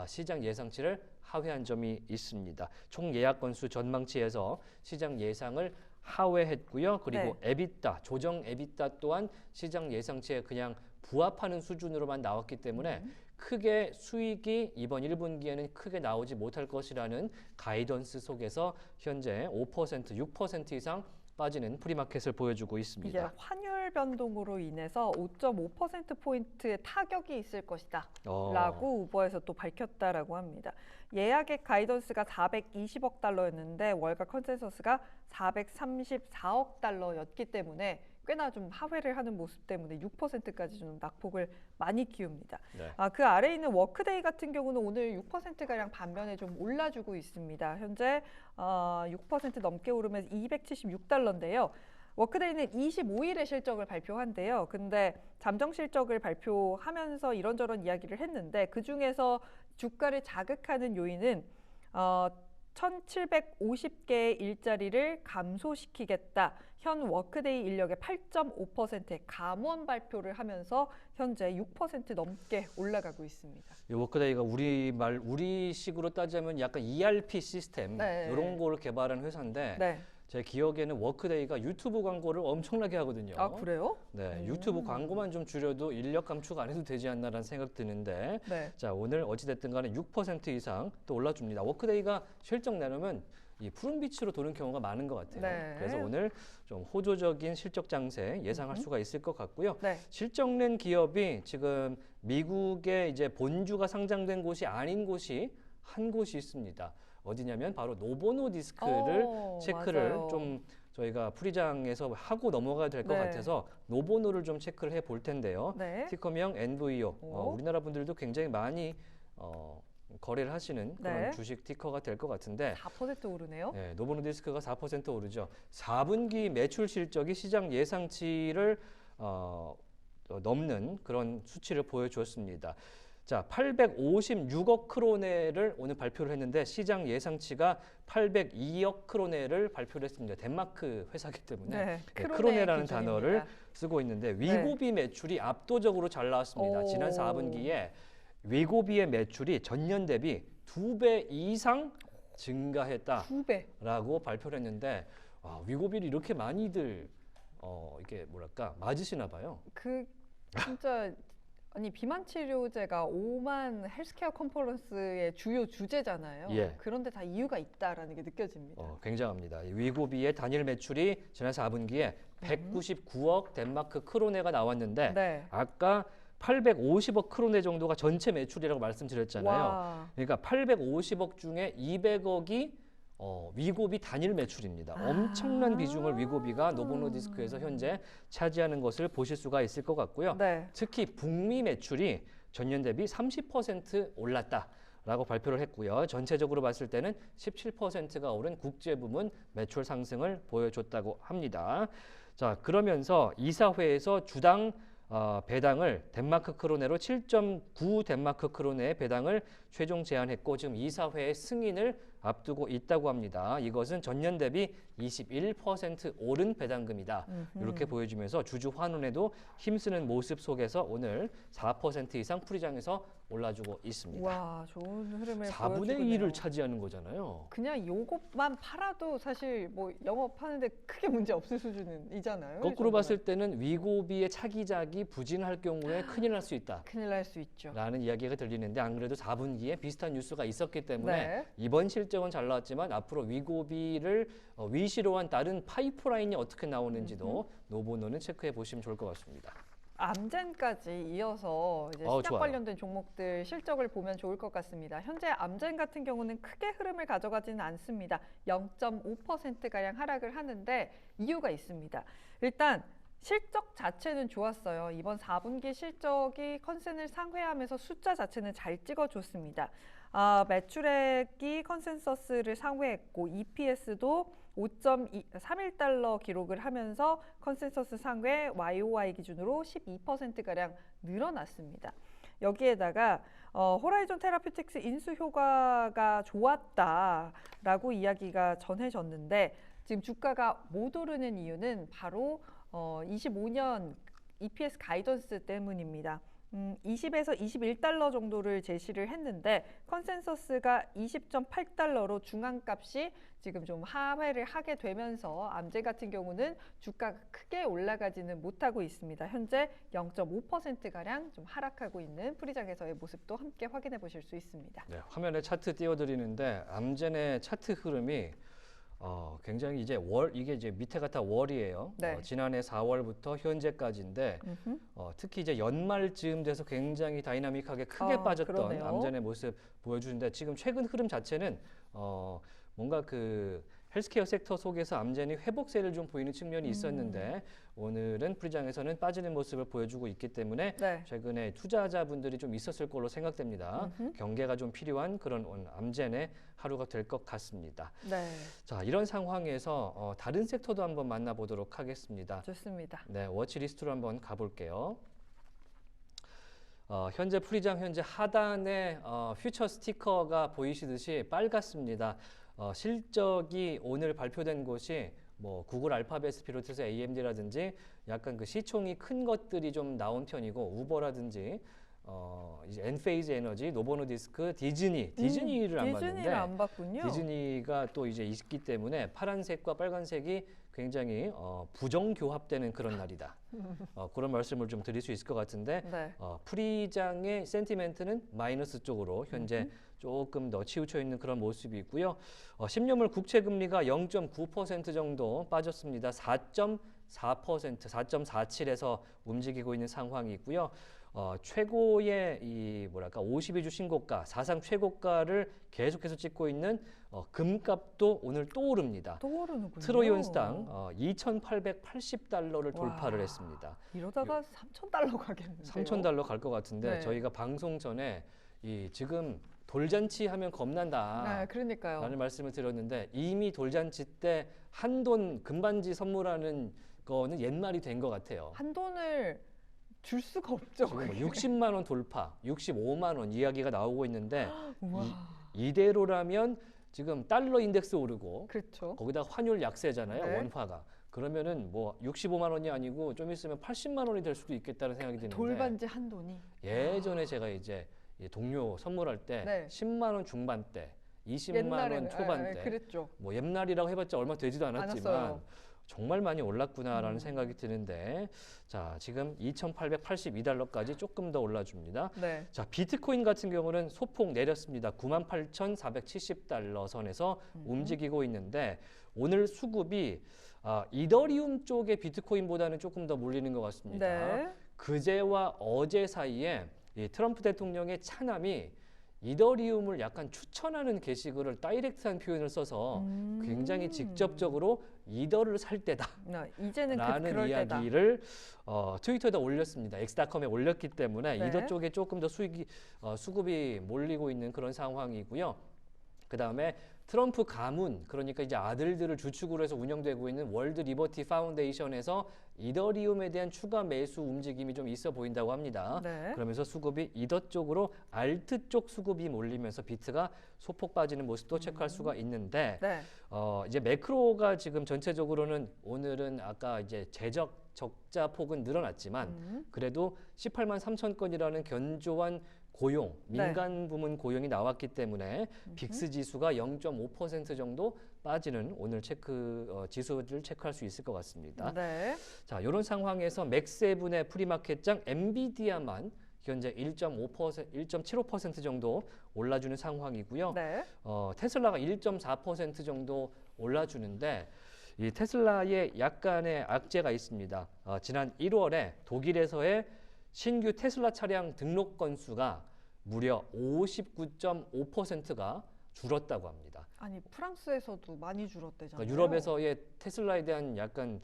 S1: 시장 예상치를 하회한 점이 있습니다. 총 예약 건수 전망치에서 시장 예상을 하회했고요. 그리고 EBITDA, 조정 EBITDA 또한 시장 예상치에 그냥 부합하는 수준으로만 나왔기 때문에 크게 수익이 이번 1분기에는 크게 나오지 못할 것이라는 가이던스 속에서 현재 5%, 6% 이상 빠지는 프리마켓을 보여주고 있습니다.
S2: 이게 환율 변동으로 인해서 5.5%포인트의 타격이 있을 것이다 라고 우버에서 또 밝혔다라고 합니다. 예약액 가이던스가 420억 달러였는데 월가 컨센서스가 434억 달러였기 때문에 꽤나 좀 하회를 하는 모습 때문에 6%까지 좀 낙폭을 많이 키웁니다.
S1: 네.
S2: 그 아래에 있는 워크데이 같은 경우는 오늘 6%가량 반면에 좀 올라주고 있습니다. 현재 6% 넘게 오르면서 276달러인데요. 워크데이는 25일에 실적을 발표한대요. 근데 잠정 실적을 발표하면서 이런저런 이야기를 했는데 그중에서 주가를 자극하는 요인은 1,750개의 일자리를 감소시키겠다. 현 워크데이 인력의 8.5%의 감원 발표를 하면서 현재 6% 넘게 올라가고 있습니다.
S1: 이 워크데이가 우리식으로 따지면 약간 ERP 시스템
S2: 네.
S1: 이런 거를 개발한 회사인데
S2: 네.
S1: 제 기억에는 워크데이가 유튜브 광고를 엄청나게 하거든요.
S2: 아, 그래요?
S1: 네, 유튜브 광고만 좀 줄여도 인력 감축 안 해도 되지 않나라는 생각 드는데
S2: 네.
S1: 자, 오늘 어찌됐든 간에 6% 이상 또 올라줍니다. 워크데이가 실적 내놓으면 이 푸른빛으로 도는 경우가 많은 것 같아요.
S2: 네.
S1: 그래서 오늘 좀 호조적인 실적 장세 예상할 수가 있을 것 같고요.
S2: 네.
S1: 실적 낸 기업이 지금 미국의 이제 본주가 상장된 곳이 아닌 곳이 한 곳이 있습니다. 어디냐면 바로 노보노디스크를 체크를
S2: 맞아요.
S1: 좀 저희가 프리장에서 하고 넘어가야 될 것
S2: 네.
S1: 같아서 노보노를 좀 체크를 해볼 텐데요.
S2: 네.
S1: 티커명 NVO.
S2: 오.
S1: 우리나라 분들도 굉장히 많이 거래를 하시는 그런
S2: 네.
S1: 주식 티커가 될 것 같은데
S2: 4% 오르네요.
S1: 네, 노보노디스크가 4% 오르죠. 4분기 매출 실적이 시장 예상치를 넘는 그런 수치를 보여주었습니다. 자, 856억 크로네를 오늘 발표를 했는데 시장 예상치가 802억 크로네를 발표를 했습니다. 덴마크 회사이기 때문에
S2: 네,
S1: 크로네라는
S2: 기준입니다.
S1: 단어를 쓰고 있는데 위고비 매출이 압도적으로 잘 나왔습니다.
S2: 오.
S1: 지난 4분기에 위고비의 매출이 전년 대비 2배 이상 증가했다라고
S2: 2배.
S1: 발표를 했는데 위고비를 이렇게 많이들 이게 뭐랄까 맞으시나 봐요.
S2: 진짜 아니 비만 치료제가 오만 헬스케어 컨퍼런스의 주요 주제잖아요.
S1: 예.
S2: 그런데 다 이유가 있다라는 게 느껴집니다.
S1: 굉장합니다. 이 위고비의 단일 매출이 지난 4분기에 199억 덴마크 크로네가 나왔는데
S2: 네.
S1: 아까 850억 크로네 정도가 전체 매출이라고 말씀드렸잖아요.
S2: 와.
S1: 그러니까 850억 중에 200억이 위고비 단일 매출입니다. 엄청난 비중을 위고비가 노보노디스크에서 현재 차지하는 것을 보실 수가 있을 것 같고요.
S2: 네.
S1: 특히 북미 매출이 전년 대비 30% 올랐다라고 발표를 했고요. 전체적으로 봤을 때는 17%가 오른 국제 부문 매출 상승을 보여줬다고 합니다. 자, 그러면서 이사회에서 주당 배당을 덴마크 크로네로 7.9 덴마크 크로네의 배당을 최종 제안했고 지금 이사회의 승인을 앞두고 있다고 합니다. 이것은 전년 대비 21% 오른 배당금이다. 이렇게 보여주면서 주주 환원에도 힘쓰는 모습 속에서 오늘 4% 이상 풀이장에서 올라주고 있습니다.
S2: 와, 좋은 흐름을
S1: 4분의
S2: 보여주네요.
S1: 1을 차지하는 거잖아요.
S2: 그냥 요것만 팔아도 사실 뭐 영업하는데 크게 문제 없을 수준이잖아요.
S1: 거꾸로 봤을 때는 위고비의 차기작이 부진할 경우에 큰일 날 수 있다.
S2: 큰일 날 수 있죠.
S1: 라는 이야기가 들리는데 안 그래도 4분기에 비슷한 뉴스가 있었기 때문에
S2: 네.
S1: 이번 실적은 잘 나왔지만 앞으로 위고비를 위시로 한 다른 파이프라인이 어떻게 나오는지도 노보노는 체크해 보시면 좋을 것 같습니다.
S2: 암젠까지 이어서 이제 시작
S1: 좋아요.
S2: 관련된 종목들 실적을 보면 좋을 것 같습니다. 현재 암젠 같은 경우는 크게 흐름을 가져가지는 않습니다. 0.5%가량 하락을 하는데 이유가 있습니다. 일단 실적 자체는 좋았어요. 이번 4분기 실적이 컨센을 상회하면서 숫자 자체는 잘 찍어줬습니다. 매출액이 컨센서스를 상회했고 EPS도 5.31달러 기록을 하면서 컨센서스 상회 YOY 기준으로 12%가량 늘어났습니다. 여기에다가 호라이존 테라퓨틱스 인수 효과가 좋았다라고 이야기가 전해졌는데 지금 주가가 못 오르는 이유는 바로 25년 EPS 가이던스 때문입니다. 20에서 21달러 정도를 제시를 했는데 컨센서스가 20.8달러로 중앙값이 지금 좀 하회를 하게 되면서 암제 같은 경우는 주가가 크게 올라가지는 못하고 있습니다. 현재 0.5%가량 좀 하락하고 있는 프리장에서의 모습도 함께 확인해 보실 수 있습니다.
S1: 네, 화면에 차트 띄워드리는데 암젠의 차트 흐름이 굉장히 이제 이게 이제 밑에가 다 월이에요.
S2: 네.
S1: 지난해 4월부터 현재까지인데 특히 이제 연말쯤 돼서 굉장히 다이나믹하게 크게 빠졌던
S2: 그러네요.
S1: 암젠의 모습 보여주는데 지금 최근 흐름 자체는 뭔가 그 헬스케어 섹터 속에서 암젠이 회복세를 좀 보이는 측면이 있었는데 오늘은 프리장에서는 빠지는 모습을 보여주고 있기 때문에
S2: 네.
S1: 최근에 투자자분들이 좀 있었을 걸로 생각됩니다. 경계가 좀 필요한 그런 암젠의 하루가 될 것 같습니다.
S2: 네,
S1: 자, 이런 상황에서 다른 섹터도 한번 만나보도록 하겠습니다.
S2: 좋습니다.
S1: 네, 워치리스트로 한번 가볼게요. 현재 프리장 현재 하단에 퓨처 스티커가 보이시듯이 빨갛습니다. 실적이 오늘 발표된 곳이 뭐 구글 알파벳을 비롯해서 AMD라든지 약간 그 시총이 큰 것들이 좀 나온 편이고 우버라든지 이제 엔페이즈 에너지, 노보노디스크, 디즈니를 안
S2: 디즈니를
S1: 봤는데
S2: 안 봤군요.
S1: 디즈니가 또 이제 있기 때문에 파란색과 빨간색이 굉장히 부정교합되는 그런 날이다. 그런 말씀을 좀 드릴 수 있을 것 같은데
S2: 네.
S1: 프리장의 센티멘트는 마이너스 쪽으로 현재 조금 더 치우쳐 있는 그런 모습이 있고요. 10년물 국채 금리가 0.9% 정도 빠졌습니다. 4.4%, 4.47에서 움직이고 있는 상황이 있고요. 최고의 이 뭐랄까 52주 신고가, 사상 최고가를 계속해서 찍고 있는 금값도 오늘 또 오릅니다.
S2: 또 오르는군요.
S1: 트로이 온스당 2,880달러를 돌파를 했습니다.
S2: 이러다가 3,000달러 가겠는데요.
S1: 3,000달러 갈 것 같은데
S2: 네.
S1: 저희가 방송 전에 지금 돌잔치 하면 겁난다.
S2: 네, 그러니까요.
S1: 라는 말씀을 드렸는데 이미 돌잔치 때 한돈 금반지 선물하는 거는 옛말이 된 것 같아요.
S2: 한돈을 줄 수가 없죠.
S1: 지금 뭐 60만 원 돌파, 65만 원 이야기가 나오고 있는데
S2: 우와.
S1: 이대로라면 지금 달러 인덱스 오르고
S2: 그렇죠.
S1: 거기다 환율 약세잖아요.
S2: 네.
S1: 원화가. 그러면은 뭐 65만 원이 아니고 좀 있으면 80만 원이 될 수도 있겠다는 생각이 드는데
S2: 돌반지 한돈이.
S1: 예전에 제가 이제 이 동료 선물할 때
S2: 네.
S1: 10만 원 중반대, 20만 원 초반대
S2: 그랬죠.
S1: 뭐 옛날이라고 해봤자 얼마 되지도 않았지만
S2: 않았어요.
S1: 정말 많이 올랐구나라는 생각이 드는데 자, 지금 2,882달러까지 조금 더 올라줍니다.
S2: 네.
S1: 자, 비트코인 같은 경우는 소폭 내렸습니다. 98,470달러 선에서 움직이고 있는데 오늘 수급이 이더리움 쪽의 비트코인보다는 조금 더 몰리는 것 같습니다.
S2: 네.
S1: 그제와 어제 사이에 이 트럼프 대통령의 차남이 이더리움을 약간 추천하는 게시글을 다이렉트한 표현을 써서 굉장히 직접적으로 이더를 살 때다.
S2: 이제는
S1: 라는
S2: 그럴 때다.
S1: 이야기를 트위터에다 올렸습니다. 엑스닷컴에 올렸기 때문에
S2: 네.
S1: 이더 쪽에 조금 더 수급이 몰리고 있는 그런 상황이고요. 그다음에 트럼프 가문, 그러니까 이제 아들들을 주축으로 해서 운영되고 있는 월드 리버티 파운데이션에서 이더리움에 대한 추가 매수 움직임이 좀 있어 보인다고 합니다.
S2: 네.
S1: 그러면서 수급이 이더 쪽으로 알트 쪽 수급이 몰리면서 비트가 소폭 빠지는 모습도 체크할 수가 있는데
S2: 네.
S1: 이제 매크로가 지금 전체적으로는 오늘은 아까 이제 적자 폭은 늘어났지만 그래도 18만 3천 건이라는 견조한 고용, 민간 부문 고용이 나왔기 때문에 빅스 지수가 0.5% 정도 빠지는 오늘 지수를 체크할 수 있을 것 같습니다.
S2: 네.
S1: 자, 이런 상황에서 맥세븐의 프리마켓장 엔비디아만 현재 1.75% 정도 올라주는 상황이고요.
S2: 네.
S1: 테슬라가 1.4% 정도 올라주는데 이 테슬라에 약간의 악재가 있습니다. 지난 1월에 독일에서의 신규 테슬라 차량 등록 건수가 무려 59.5%가 줄었다고 합니다.
S2: 아니 프랑스에서도 많이 줄었대잖아요.
S1: 그러니까 유럽에서의 테슬라에 대한 약간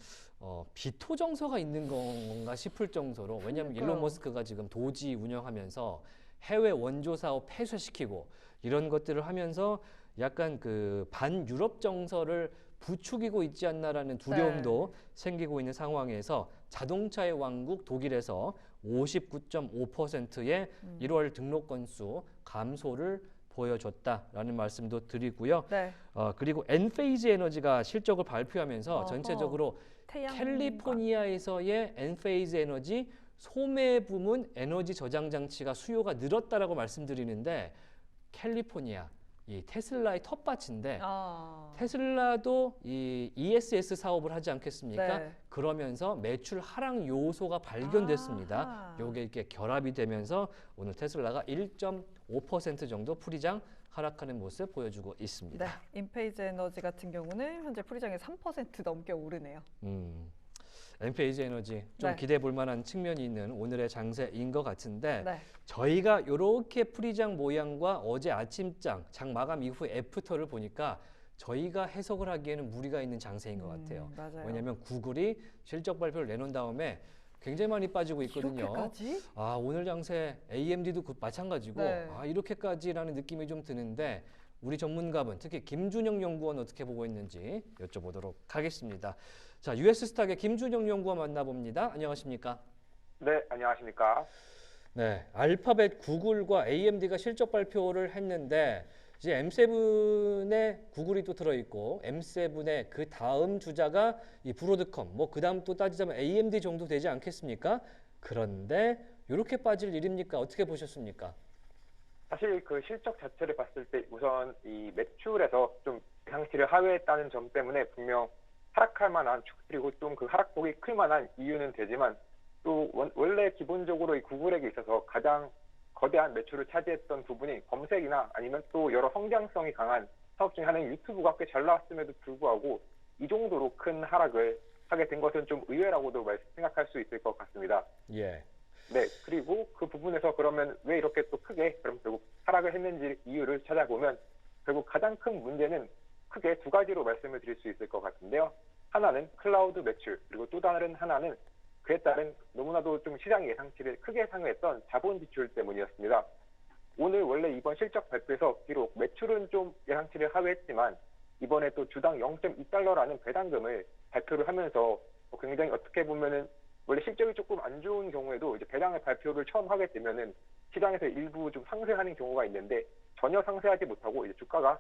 S1: 비토정서가 있는 건가 싶을 정도로 왜냐하면
S2: 그러니까요.
S1: 일론 머스크가 지금 도지 운영하면서 해외 원조 사업 폐쇄시키고 이런 것들을 하면서 약간 그 반유럽 정서를 부추기고 있지 않나라는 두려움도 생기고 있는 상황에서 자동차의 왕국 독일에서 59.5%의 1월 등록 건수 감소를 보여줬다라는 말씀도 드리고요.
S2: 네.
S1: 그리고 엔페이즈 에너지가 실적을 발표하면서
S2: 어허.
S1: 전체적으로
S2: 태양광.
S1: 캘리포니아에서의 엔페이즈 에너지 소매 부문 에너지 저장 장치가 수요가 늘었다라고 말씀드리는데 캘리포니아 이 테슬라의 텃밭인데 테슬라도 이 ESS 사업을 하지 않겠습니까?
S2: 네.
S1: 그러면서 매출 하락 요소가 발견됐습니다.
S2: 아하.
S1: 요게 이렇게 결합이 되면서 오늘 테슬라가 1.5% 정도 풀이장 하락하는 모습 보여주고 있습니다.
S2: 네. 인페이즈 에너지 같은 경우는 현재 프리장에 3% 넘게 오르네요.
S1: 엔페이즈 에너지 좀
S2: 네.
S1: 기대해 볼 만한 측면이 있는 오늘의 장세인 것 같은데
S2: 네.
S1: 저희가 이렇게 프리장 모양과 어제 아침장 장 마감 이후 애프터를 보니까 저희가 해석을 하기에는 무리가 있는 장세인 것 같아요.
S2: 맞아요.
S1: 왜냐하면 구글이 실적 발표를 내놓은 다음에 굉장히 많이 빠지고 있거든요.
S2: 이렇게까지?
S1: 오늘 장세 AMD도 마찬가지고
S2: 네.
S1: 이렇게까지라는 느낌이 좀 드는데 우리 전문가분 특히 김준영 연구원 어떻게 보고 있는지 여쭤보도록 하겠습니다. 자, US스탁의 김준영 연구원 만나봅니다. 안녕하십니까?
S3: 네, 안녕하십니까?
S1: 네, 알파벳 구글과 AMD가 실적 발표를 했는데 이제 M7에 구글이 또 들어있고 M7의 그 다음 주자가 이 브로드컴, 뭐 그 다음 또 따지자면 AMD 정도 되지 않겠습니까? 그런데 이렇게 빠질 일입니까? 어떻게 보셨습니까?
S3: 사실 그 실적 자체를 봤을 때 우선 이 매출에서 좀 예상치를 하회했다는 점 때문에 분명 하락할 만한 그리고 좀 그 하락폭이 클 만한 이유는 되지만 또 원래 기본적으로 이 구글에게 있어서 가장 거대한 매출을 차지했던 부분이 검색이나 아니면 또 여러 성장성이 강한 사업 중에 하나인 유튜브가 꽤 잘 나왔음에도 불구하고 이 정도로 큰 하락을 하게 된 것은 좀 의외라고도 생각할 수 있을 것 같습니다.
S1: 예.
S3: 네, 그리고 그 부분에서 그러면 왜 이렇게 또 크게 그럼 결국 하락을 했는지 이유를 찾아보면 결국 가장 큰 문제는 크게 두 가지로 말씀을 드릴 수 있을 것 같은데요. 하나는 클라우드 매출, 그리고 또 다른 하나는 그에 따른 너무나도 좀 시장 예상치를 크게 상회했던 자본 지출 때문이었습니다. 오늘 원래 이번 실적 발표에서 비록 매출은 좀 예상치를 하회했지만 이번에 또 주당 0.2달러라는 배당금을 발표를 하면서 굉장히 어떻게 보면은 원래 실적이 조금 안 좋은 경우에도 이제 배당의 발표를 처음 하게 되면은 시장에서 일부 좀 상쇄하는 경우가 있는데 전혀 상쇄하지 못하고 이제 주가가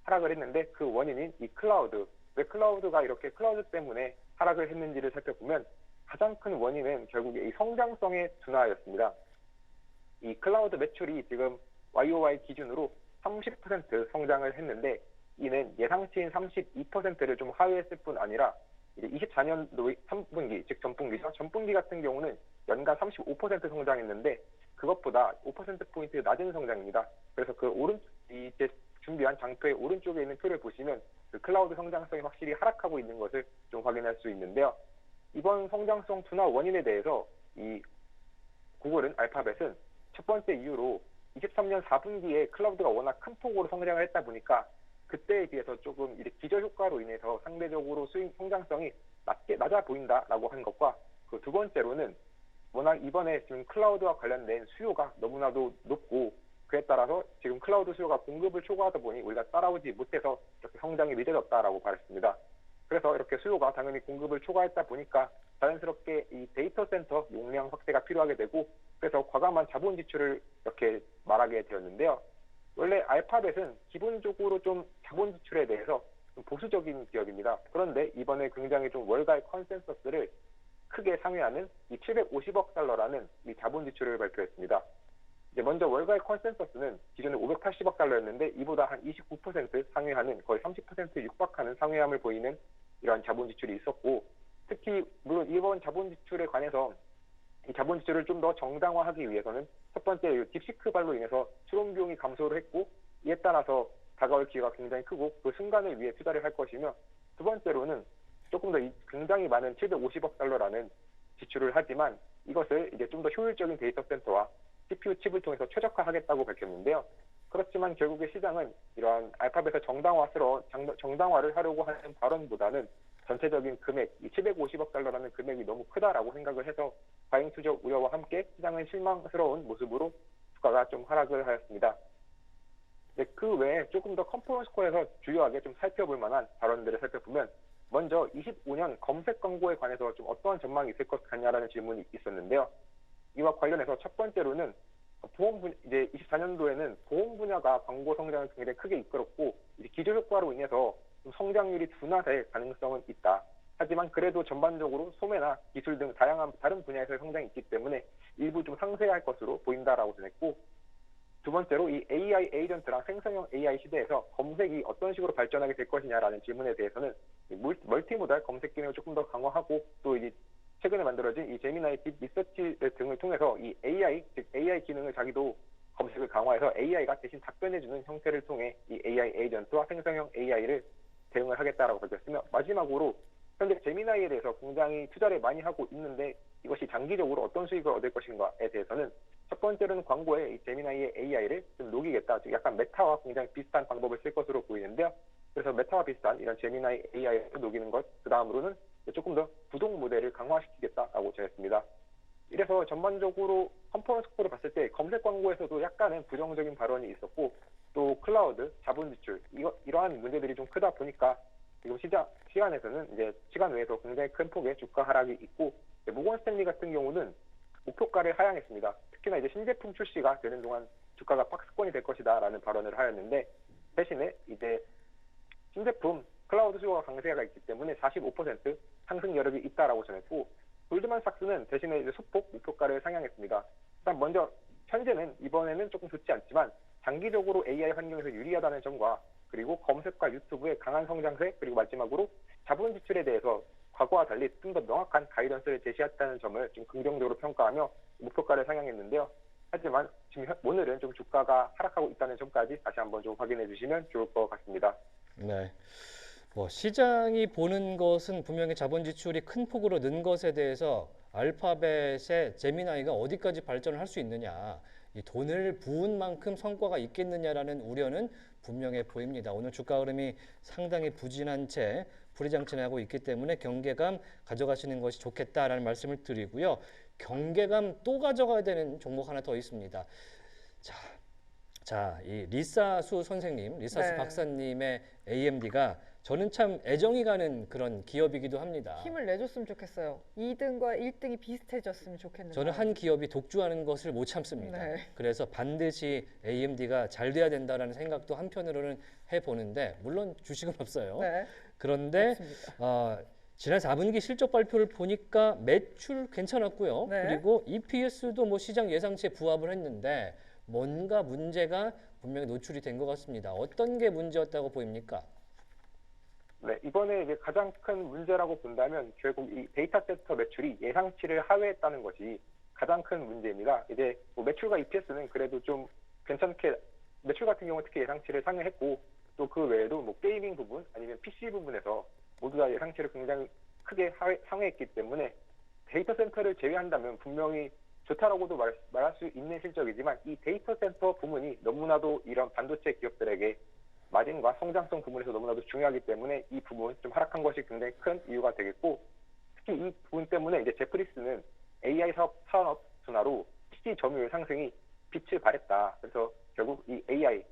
S3: 하락을 했는데 그 원인인 이 클라우드, 왜 클라우드가 이렇게 클라우드 때문에 하락을 했는지를 살펴보면 가장 큰 원인은 결국에 이 성장성의 둔화였습니다. 이 클라우드 매출이 지금 YOY 기준으로 30% 성장을 했는데 이는 예상치인 32%를 좀 하회했을 뿐 아니라 이제 24년도 3분기, 즉 전분기죠. 전분기 같은 경우는 연간 35% 성장했는데 그것보다 5%포인트 낮은 성장입니다. 그래서 이제 준비한 장표의 오른쪽에 있는 표를 보시면 그 클라우드 성장성이 확실히 하락하고 있는 것을 좀 확인할 수 있는데요. 이번 성장성 둔화 원인에 대해서 이 구글은 알파벳은 첫 번째 이유로 23년 4분기에 클라우드가 워낙 큰 폭으로 성장을 했다 보니까 그때에 비해서 조금 이제 기저 효과로 인해서 상대적으로 성장성이 낮아 보인다라고 하는 것과 그 두 번째로는 워낙 이번에 지금 클라우드와 관련된 수요가 너무나도 높고 그에 따라서 지금 클라우드 수요가 공급을 초과하다 보니 우리가 따라오지 못해서 이렇게 성장이 늦어졌다라고 말했습니다. 그래서 이렇게 수요가 당연히 공급을 초과했다 보니까 자연스럽게 이 데이터 센터 용량 확대가 필요하게 되고 그래서 과감한 자본 지출을 이렇게 말하게 되었는데요. 원래 알파벳은 기본적으로 좀 자본 지출에 대해서 좀 보수적인 기업입니다. 그런데 이번에 굉장히 좀 월가의 컨센서스를 크게 상회하는 이 750억 달러라는 이 자본 지출을 발표했습니다. 이제 먼저 월가의 컨센서스는 기존에 580억 달러였는데 이보다 한 29% 상회하는 거의 30% 육박하는 상회함을 보이는 이러한 자본 지출이 있었고 특히 물론 이번 자본 지출에 관해서 이 자본 지출을 좀 더 정당화하기 위해서는 첫 번째 딥시크 발로 인해서 추론 비용이 감소를 했고 이에 따라서 다가올 기회가 굉장히 크고 그 순간을 위해 투자를 할 것이며 두 번째로는 조금 더 굉장히 많은 750억 달러라는 지출을 하지만 이것을 이제 좀 더 효율적인 데이터 센터와 CPU 칩을 통해서 최적화하겠다고 밝혔는데요. 그렇지만 결국에 시장은 이러한 알파벳의 정당화를 하려고 하는 발언보다는 전체적인 금액, 이 750억 달러라는 금액이 너무 크다라고 생각을 해서 과잉 투자 우려와 함께 시장은 실망스러운 모습으로 주가가 좀 하락을 하였습니다. 그 외에 조금 더 컨퍼런스 콜에서 주요하게 좀 살펴볼 만한 발언들을 살펴보면 먼저 25년 검색 광고에 관해서 좀 어떠한 전망이 있을 것 같냐라는 질문이 있었는데요. 이와 관련해서 첫 번째로는 이제 24년도에는 보험 분야가 광고 성장을 굉장히 크게 이끌었고 이제 기저 효과로 인해서 좀 성장률이 둔화될 가능성은 있다. 하지만 그래도 전반적으로 소매나 기술 등 다양한 다른 분야에서의 성장이 있기 때문에 일부 좀 상쇄할 것으로 보인다라고 전했고 두 번째로 이 AI 에이전트랑 생성형 AI 시대에서 검색이 어떤 식으로 발전하게 될 것이냐라는 질문에 대해서는 멀티모달 검색 기능을 조금 더 강화하고 또 이제 최근에 만들어진 이 제미나이 딥 리서치 등을 통해서 이 AI, 즉 AI 기능을 자기도 검색을 강화해서 AI가 대신 답변해주는 형태를 통해 이 AI 에이전트와 생성형 AI를 대응을 하겠다라고 밝혔으며 마지막으로 현재 제미나이에 대해서 굉장히 투자를 많이 하고 있는데 이것이 장기적으로 어떤 수익을 얻을 것인가에 대해서는 첫 번째로는 광고에 이 제미나이의 AI를 좀 녹이겠다. 즉 약간 메타와 굉장히 비슷한 방법을 쓸 것으로 보이는데요. 그래서 메타와 비슷한 이런 제미나이 AI를 녹이는 것, 그 다음으로는 조금 더 구독 모델을 강화시키겠다라고 전했습니다. 이래서 전반적으로 컨퍼런스 콜을 봤을 때 검색 광고에서도 약간은 부정적인 발언이 있었고 또 클라우드, 자본 지출 이러한 문제들이 좀 크다 보니까 지금 시간에서는 이제 시간 외에서 굉장히 큰 폭의 주가 하락이 있고 모건 스탠리 같은 경우는 목표가를 하향했습니다. 특히나 이제 신제품 출시가 되는 동안 주가가 박스권이 될 것이다라는 발언을 하였는데 대신에 이제 신제품 클라우드 수요가 강세가 있기 때문에 45% 상승 여력이 있다라고 전했고 골드만삭스는 대신에 이제 소폭 목표가를 상향했습니다. 일단 먼저 현재는 이번에는 조금 좋지 않지만 장기적으로 AI 환경에서 유리하다는 점과 그리고 검색과 유튜브의 강한 성장세 그리고 마지막으로 자본 지출에 대해서 과거와 달리 좀 더 명확한 가이던스를 제시했다는 점을 좀 긍정적으로 평가하며 목표가를 상향했는데요. 하지만 지금 오늘은 좀 주가가 하락하고 있다는 점까지 다시 한번 좀 확인해 주시면 좋을 것 같습니다.
S1: 네. 시장이 보는 것은 분명히 자본 지출이 큰 폭으로 는 것에 대해서 알파벳의 제미나이가 어디까지 발전을 할 수 있느냐, 이 돈을 부은 만큼 성과가 있겠느냐라는 우려는 분명해 보입니다. 오늘 주가 흐름이 상당히 부진한 채 불이장치하고 있기 때문에 경계감 가져가시는 것이 좋겠다라는 말씀을 드리고요. 경계감 또 가져가야 되는 종목 하나 더 있습니다. 자, 이 리사수 선생님, 리사수
S2: 네.
S1: 박사님의 AMD가 저는 참 애정이 가는 그런 기업이기도 합니다.
S2: 힘을 내줬으면 좋겠어요. 2등과 1등이 비슷해졌으면 좋겠는데.
S1: 저는 한 기업이 독주하는 것을 못 참습니다.
S2: 네.
S1: 그래서 반드시 AMD가 잘 돼야 된다라는 생각도 한편으로는 해보는데 물론 주식은 없어요.
S2: 네.
S1: 그런데
S2: 맞습니다.
S1: 지난 4분기 실적 발표를 보니까 매출 괜찮았고요.
S2: 네.
S1: 그리고 EPS도 뭐 시장 예상치에 부합을 했는데 뭔가 문제가 분명히 노출이 된 것 같습니다. 어떤 게 문제였다고 보입니까?
S3: 네, 이번에 이제 가장 큰 문제라고 본다면 결국 이 데이터 센터 매출이 예상치를 하회했다는 것이 가장 큰 문제입니다. 이제 뭐 매출과 EPS는 그래도 좀 괜찮게 매출 같은 경우 특히 예상치를 상회했고 또 그 외에도 뭐 게이밍 부분 아니면 PC 부분에서 모두 다 예상치를 굉장히 크게 상회했기 때문에 데이터 센터를 제외한다면 분명히 좋다라고도 말할 수 있는 실적이지만 이 데이터 센터 부문이 너무나도 이런 반도체 기업들에게 마진과 성장성 부분에서 너무나도 중요하기 때문에 이 부분 좀 하락한 것이 굉장히 큰 이유가 되겠고 특히 이 부분 때문에 이제 제프리스는 AI 산업 둔화로 PC 점유율 상승이 빛을 발했다. 그래서 결국 이 AI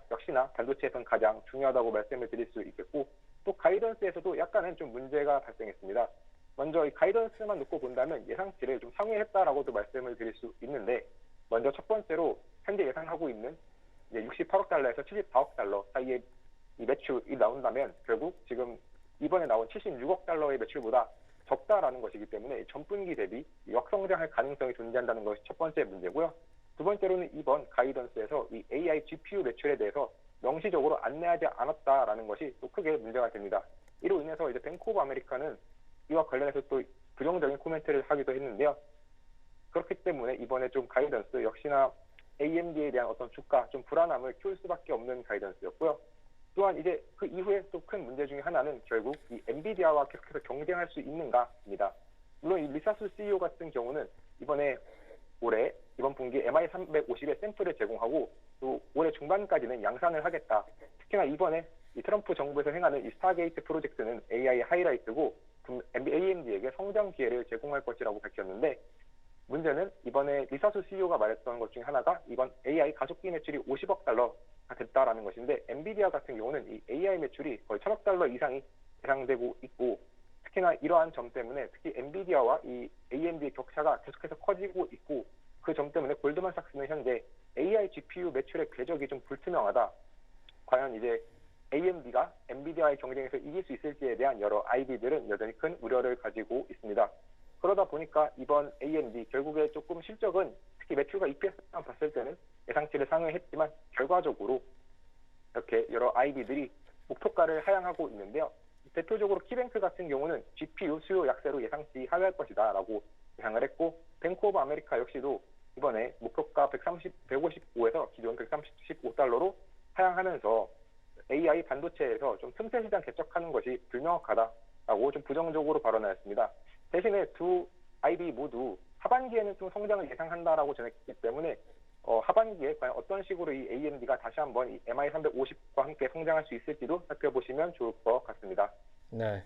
S3: 역시나 반도체에서는 가장 중요하다고 말씀을 드릴 수 있겠고 또 가이던스에서도 약간은 좀 문제가 발생했습니다. 먼저 이 가이던스만 놓고 본다면 예상치를 좀 상회했다라고도 말씀을 드릴 수 있는데 먼저 첫 번째로 현재 예상하고 있는 68억 달러에서 74억 달러 사이의 이 매출이 나온다면 결국 지금 이번에 나온 76억 달러의 매출보다 적다라는 것이기 때문에 전분기 대비 역성장할 가능성이 존재한다는 것이 첫 번째 문제고요. 두 번째로는 이번 가이던스에서 이 AI GPU 매출에 대해서 명시적으로 안내하지 않았다라는 것이 또 크게 문제가 됩니다. 이로 인해서 이제 뱅크 오브 아메리카는 이와 관련해서 또 부정적인 코멘트를 하기도 했는데요. 그렇기 때문에 이번에 좀 가이던스 역시나 AMD에 대한 어떤 주가 좀 불안함을 키울 수밖에 없는 가이던스였고요. 또한 이제 그 이후에 또 큰 문제 중에 하나는 결국 이 엔비디아와 계속해서 경쟁할 수 있는가입니다. 물론 이 리사스 CEO 같은 경우는 올해 이번 분기 MI350의 샘플을 제공하고 또 올해 중반까지는 양산을 하겠다. 특히나 이번에 이 트럼프 정부에서 행하는 이 스타게이트 프로젝트는 AI 하이라이트고 AMD에게 성장 기회를 제공할 것이라고 밝혔는데 문제는 이번에 리사스 CEO가 말했던 것 중에 하나가 이번 AI 가속기 매출이 50억 달러가 됐다라는 것인데 엔비디아 같은 경우는 이 AI 매출이 거의 1000억 달러 이상이 예상되고 있고 특히나 이러한 점 때문에 특히 엔비디아와 이 AMD의 격차가 계속해서 커지고 있고 그 점 때문에 골드만삭스는 현재 AI GPU 매출의 궤적이 좀 불투명하다. 과연 이제 AMD가 엔비디아의 경쟁에서 이길 수 있을지에 대한 여러 IB들은 여전히 큰 우려를 가지고 있습니다. 그러다 보니까 이번 AMD 결국에 조금 실적은 특히 매출과 EPS만 봤을 때는 예상치를 상회했지만 결과적으로 이렇게 여러 IB들이 목표가를 하향하고 있는데요. 대표적으로 키뱅크 같은 경우는 GPU 수요 약세로 예상치 하회할 것이다 라고 예상을 했고 뱅크 오브 아메리카 역시도 이번에 목표가 155에서 기존 135달러로 하향하면서 AI 반도체에서 좀 틈새 시장 개척하는 것이 불명확하다라고 좀 부정적으로 발언하였습니다. 대신에 두 IB 모두 하반기에는 좀 성장을 예상한다라고 전했기 때문에 하반기에 과연 어떤 식으로 이 AMD가 다시 한번 이 MI350과 함께 성장할 수 있을지도 살펴보시면 좋을 것 같습니다.
S1: 네.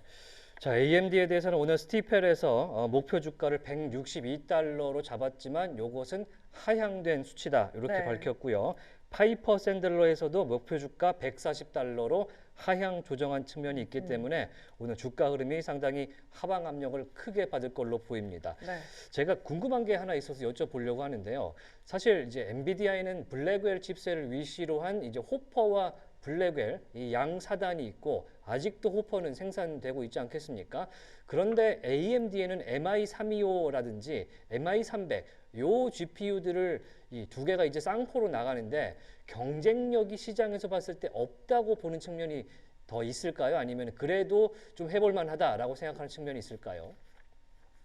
S1: 자, AMD에 대해서는 오늘 스티펠에서 목표 주가를 162달러로 잡았지만 이것은 하향된 수치다 이렇게
S2: 네.
S1: 밝혔고요. 파이퍼 샌들러에서도 목표 주가 140달러로 하향 조정한 측면이 있기 때문에 오늘 주가 흐름이 상당히 하방 압력을 크게 받을 걸로 보입니다.
S2: 네.
S1: 제가 궁금한 게 하나 있어서 여쭤보려고 하는데요. 사실 이제 엔비디아에는 블랙웰 칩셋을 위시로 한 이제 호퍼와 블랙웰 이 양 사단이 있고 아직도 호퍼는 생산되고 있지 않겠습니까? 그런데 AMD에는 MI325라든지 MI300 요 GPU들을 이 두 개가 이제 쌍포로 나가는데 경쟁력이 시장에서 봤을 때 없다고 보는 측면이 더 있을까요? 아니면 그래도 좀 해볼 만하다라고 생각하는 측면이 있을까요?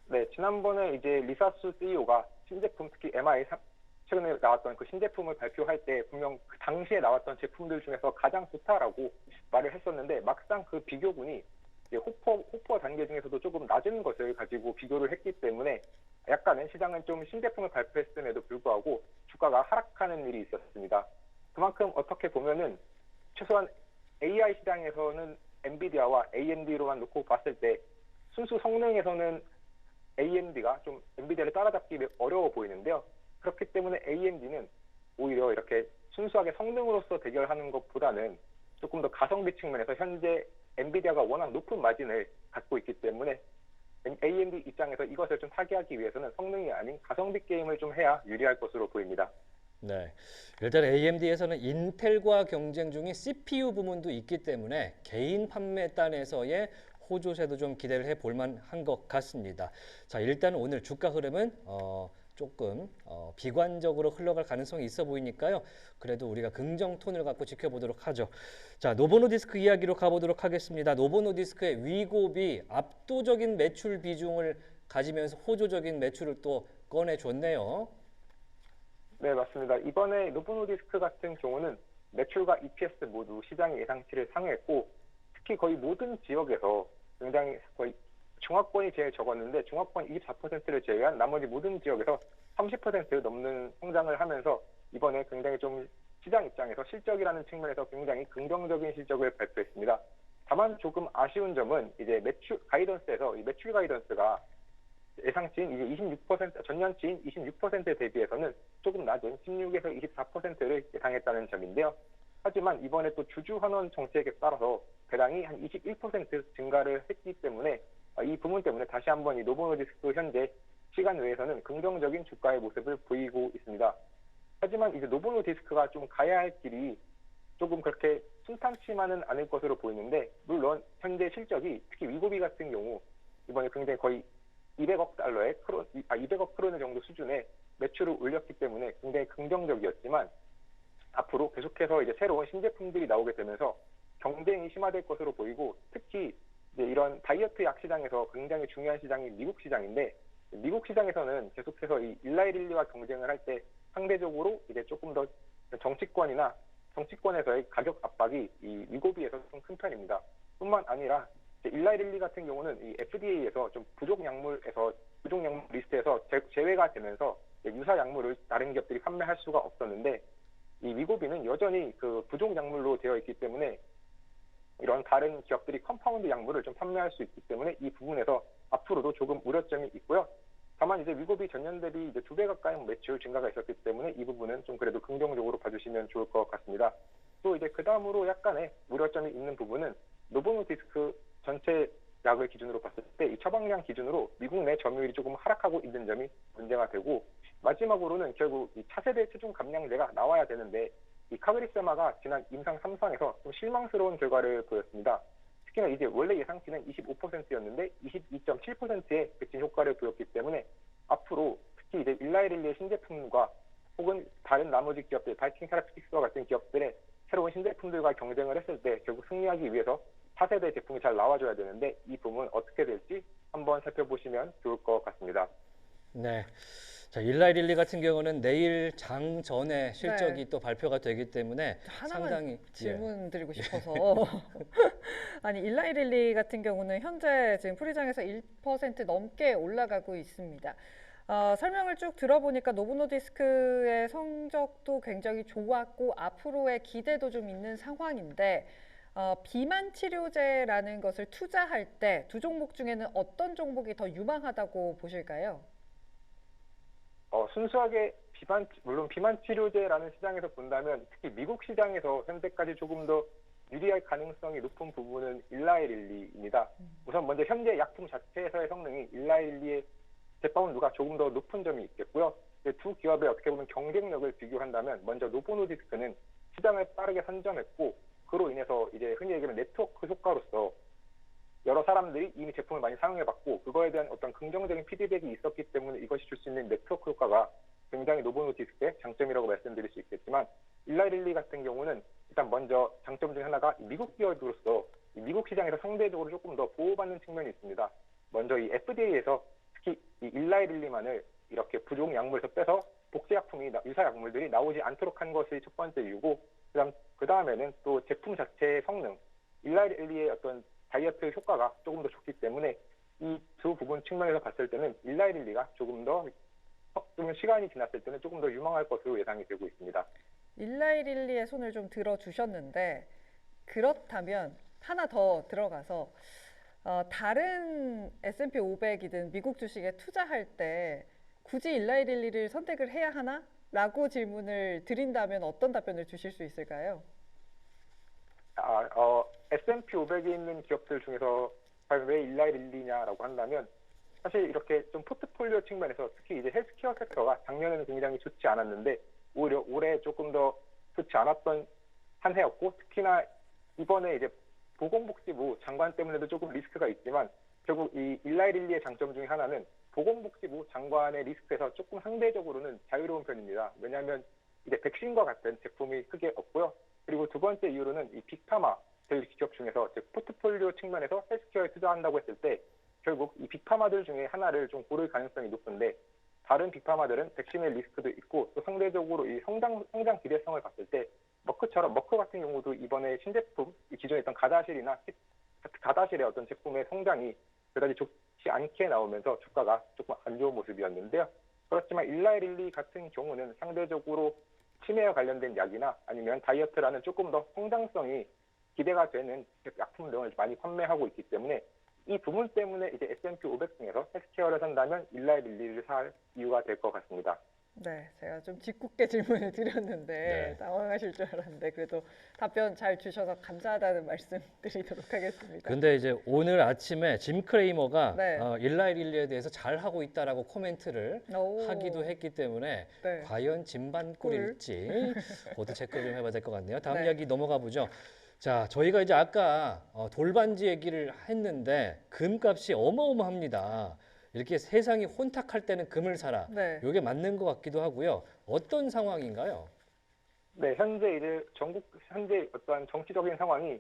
S3: 네, 지난번에 이제 리사스 CEO가 신제품 특히 최근에 나왔던 그 신제품을 발표할 때 분명 그 당시에 나왔던 제품들 중에서 가장 좋다라고 말을 했었는데 막상 그 비교군이 이제 호퍼 단계 중에서도 조금 낮은 것을 가지고 비교를 했기 때문에 약간은 시장은 좀 신제품을 발표했음에도 불구하고 주가가 하락하는 일이 있었습니다. 그만큼 어떻게 보면은 최소한 AI 시장에서는 엔비디아와 AMD로만 놓고 봤을 때 순수 성능에서는 AMD가 좀 엔비디아를 따라잡기 어려워 보이는데요. 그렇기 때문에 AMD는 오히려 이렇게 순수하게 성능으로서 대결하는 것보다는 조금 더 가성비 측면에서 현재 엔비디아가 워낙 높은 마진을 갖고 있기 때문에 AMD 입장에서 이것을 좀 타개하기 위해서는 성능이 아닌 가성비 게임을 좀 해야 유리할 것으로 보입니다.
S1: 네, 일단 AMD에서는 인텔과 경쟁 중인 CPU 부문도 있기 때문에 개인 판매단에서의 호조세도 좀 기대를 해볼 만한 것 같습니다. 자, 일단 오늘 주가 흐름은 조금 비관적으로 흘러갈 가능성이 있어 보이니까요. 그래도 우리가 긍정 톤을 갖고 지켜보도록 하죠. 자, 노보노디스크 이야기로 가보도록 하겠습니다. 노보노디스크의 위고비 압도적인 매출 비중을 가지면서 호조적인 매출을 또 꺼내줬네요.
S3: 네, 맞습니다. 이번에 노보노디스크 같은 경우는 매출과 EPS 모두 시장 예상치를 상회했고, 특히 거의 모든 지역에서 굉장히 거의 중화권이 제일 적었는데 중화권 24%를 제외한 나머지 모든 지역에서 30% 넘는 성장을 하면서 이번에 굉장히 좀 시장 입장에서 실적이라는 측면에서 굉장히 긍정적인 실적을 발표했습니다. 다만 조금 아쉬운 점은 이제 매출 가이던스에서 이 매출 가이던스가 예상치인 이제 26% 전년치인 26% 대비해서는 조금 낮은 16에서 24%를 예상했다는 점인데요. 하지만 이번에 또 주주 환원 정책에 따라서 배당이 한 21% 증가를 했기 때문에 이 부분 때문에 다시 한번 이 노보노디스크 현재 시간 외에서는 긍정적인 주가의 모습을 보이고 있습니다. 하지만 이제 노보노디스크가 좀 가야 할 길이 조금 그렇게 순탄치만은 않을 것으로 보이는데, 물론 현재 실적이 특히 위고비 같은 경우 이번에 굉장히 거의 200억 달러의 200억 크로네 정도 수준의 매출을 올렸기 때문에 굉장히 긍정적이었지만 앞으로 계속해서 이제 새로운 신제품들이 나오게 되면서 경쟁이 심화될 것으로 보이고, 특히 이제 이런 다이어트 약 시장에서 굉장히 중요한 시장이 미국 시장인데, 미국 시장에서는 계속해서 이 일라이릴리와 경쟁을 할 때 상대적으로 이제 조금 더 정치권에서의 가격 압박이 이 위고비에서 좀 큰 편입니다. 뿐만 아니라 일라이릴리 같은 경우는 이 FDA에서 좀 부족 약물 리스트에서 제외가 되면서 유사 약물을 다른 기업들이 판매할 수가 없었는데, 이 위고비는 여전히 그 부족 약물로 되어 있기 때문에 이런 다른 기업들이 컴파운드 약물을 좀 판매할 수 있기 때문에 이 부분에서 앞으로도 조금 우려점이 있고요. 다만 이제 위고비 전년 대비 이제 2배 가까이 매출 증가가 있었기 때문에 이 부분은 좀 그래도 긍정적으로 봐주시면 좋을 것 같습니다. 또 이제 그 다음으로 약간의 우려점이 있는 부분은 노보노디스크 전체 약을 기준으로 봤을 때 이 처방량 기준으로 미국 내 점유율이 조금 하락하고 있는 점이 문제가 되고, 마지막으로는 결국 이 차세대 체중 감량제가 나와야 되는데 이 카그리세마가 지난 임상 3상에서 좀 실망스러운 결과를 보였습니다. 특히나 이제 원래 예상치는 25%였는데 22.7%의 백신 효과를 보였기 때문에 앞으로 특히 이제 일라이릴리의 신제품과 혹은 다른 나머지 기업들, 바이킹 테라피틱스와 같은 기업들의 새로운 신제품들과 경쟁을 했을 때 결국 승리하기 위해서 4세대 제품이 잘 나와줘야 되는데 이 부분 어떻게 될지 한번 살펴보시면 좋을 것 같습니다.
S1: 네. 자, 일라이릴리 같은 경우는 내일 장 전에 실적이
S2: 네.
S1: 또 발표가 되기 때문에
S2: 하나만
S1: 상당히
S2: 질문 드리고 싶어서 아니 일라이릴리 같은 경우는 현재 지금 프리장에서 1% 넘게 올라가고 있습니다. 설명을 쭉 들어보니까 노보노디스크의 성적도 굉장히 좋았고 앞으로의 기대도 좀 있는 상황인데 비만 치료제라는 것을 투자할 때 두 종목 중에는 어떤 종목이 더 유망하다고 보실까요?
S3: 순수하게 물론 비만 치료제라는 시장에서 본다면 특히 미국 시장에서 현재까지 조금 더 유리할 가능성이 높은 부분은 일라이릴리입니다. 우선 먼저 현재 약품 자체에서의 성능이 일라이릴리의 제파운드가 조금 더 높은 점이 있겠고요. 두 기업의 어떻게 보면 경쟁력을 비교한다면 먼저 노보노디스크는 시장을 빠르게 선점했고, 그로 인해서 이제 흔히 얘기하는 네트워크 효과로서 여러 사람들이 이미 제품을 많이 사용해봤고 그거에 대한 어떤 긍정적인 피드백이 있었기 때문에 이것이 줄 수 있는 네트워크 효과가 굉장히 노보노디스크의 장점이라고 말씀드릴 수 있겠지만, 일라이릴리 같은 경우는 일단 먼저 장점 중 하나가 미국 기업으로서 미국 시장에서 상대적으로 조금 더 보호받는 측면이 있습니다. 먼저 이 FDA에서 특히 이 일라이릴리만을 이렇게 부족 약물에서 빼서 복제약품이 유사 약물들이 나오지 않도록 한 것이 첫 번째 이유고, 그 다음에는 또 제품 자체의 성능, 일라이릴리의 어떤 다이어트 효과가 조금 더 좋기 때문에 이 두 부분 측면에서 봤을 때는 일라이릴리가 조금 시간이 지났을 때는 조금 더 유망할 것으로 예상이 되고 있습니다.
S2: 일라이릴리의 손을 좀 들어주셨는데 그렇다면 하나 더 들어가서 다른 S&P 500이든 미국 주식에 투자할 때 굳이 일라이릴리를 선택을 해야 하나? 라고 질문을 드린다면 어떤 답변을 주실 수 있을까요?
S3: S&P 500에 있는 기업들 중에서 과연 왜 일라이릴리냐라고 한다면, 사실 이렇게 좀 포트폴리오 측면에서 특히 이제 헬스케어 섹터가 작년에는 굉장히 좋지 않았는데 오히려 올해 조금 더 좋지 않았던 한 해였고, 특히나 이번에 이제 보건복지부 장관 때문에도 조금 리스크가 있지만 결국 이 일라이릴리의 장점 중에 하나는 보건복지부 장관의 리스크에서 조금 상대적으로는 자유로운 편입니다. 왜냐하면 이제 백신과 같은 제품이 크게 없고요. 그리고 두 번째 이유로는 이 빅파마들 기업 중에서 포트폴리오 측면에서 헬스케어에 투자한다고 했을 때 결국 이 빅파마들 중에 하나를 좀 고를 가능성이 높은데 다른 빅파마들은 백신의 리스크도 있고 또 상대적으로 이 성장 기대성을 봤을 때 머크 같은 경우도 이번에 신제품 기존에 있던 가다실의 어떤 제품의 성장이 그다지 좋지 않게 나오면서 주가가 조금 안 좋은 모습이었는데요. 그렇지만 일라이릴리 같은 경우는 상대적으로 치매와 관련된 약이나 아니면 다이어트라는 조금 더 성장성이 기대가 되는 약품 등을 많이 판매하고 있기 때문에 이 부분 때문에 이제 S&P 500 중에서 헬스케어를 산다면 일라이릴리를 살 이유가 될 것 같습니다.
S2: 네, 제가 좀 짓궂게 질문을 드렸는데
S1: 네.
S2: 당황하실 줄 알았는데 그래도 답변 잘 주셔서 감사하다는 말씀 드리도록 하겠습니다.
S1: 근데 이제 오늘 아침에 짐 크레이머가
S2: 네.
S1: 일라이릴리에 대해서 잘 하고 있다라고 코멘트를
S2: 오.
S1: 하기도 했기 때문에
S2: 네.
S1: 과연 진반꿀일지 그것도 체크 좀 해봐야 될 것 같네요. 다음
S2: 네.
S1: 이야기 넘어가 보죠. 자, 저희가 이제 아까 돌반지 얘기를 했는데 금값이 어마어마합니다. 이렇게 세상이 혼탁할 때는 금을 사라.
S2: 네.
S1: 이게 맞는 것 같기도 하고요. 어떤 상황인가요?
S3: 네, 현재 어떠한 정치적인 상황이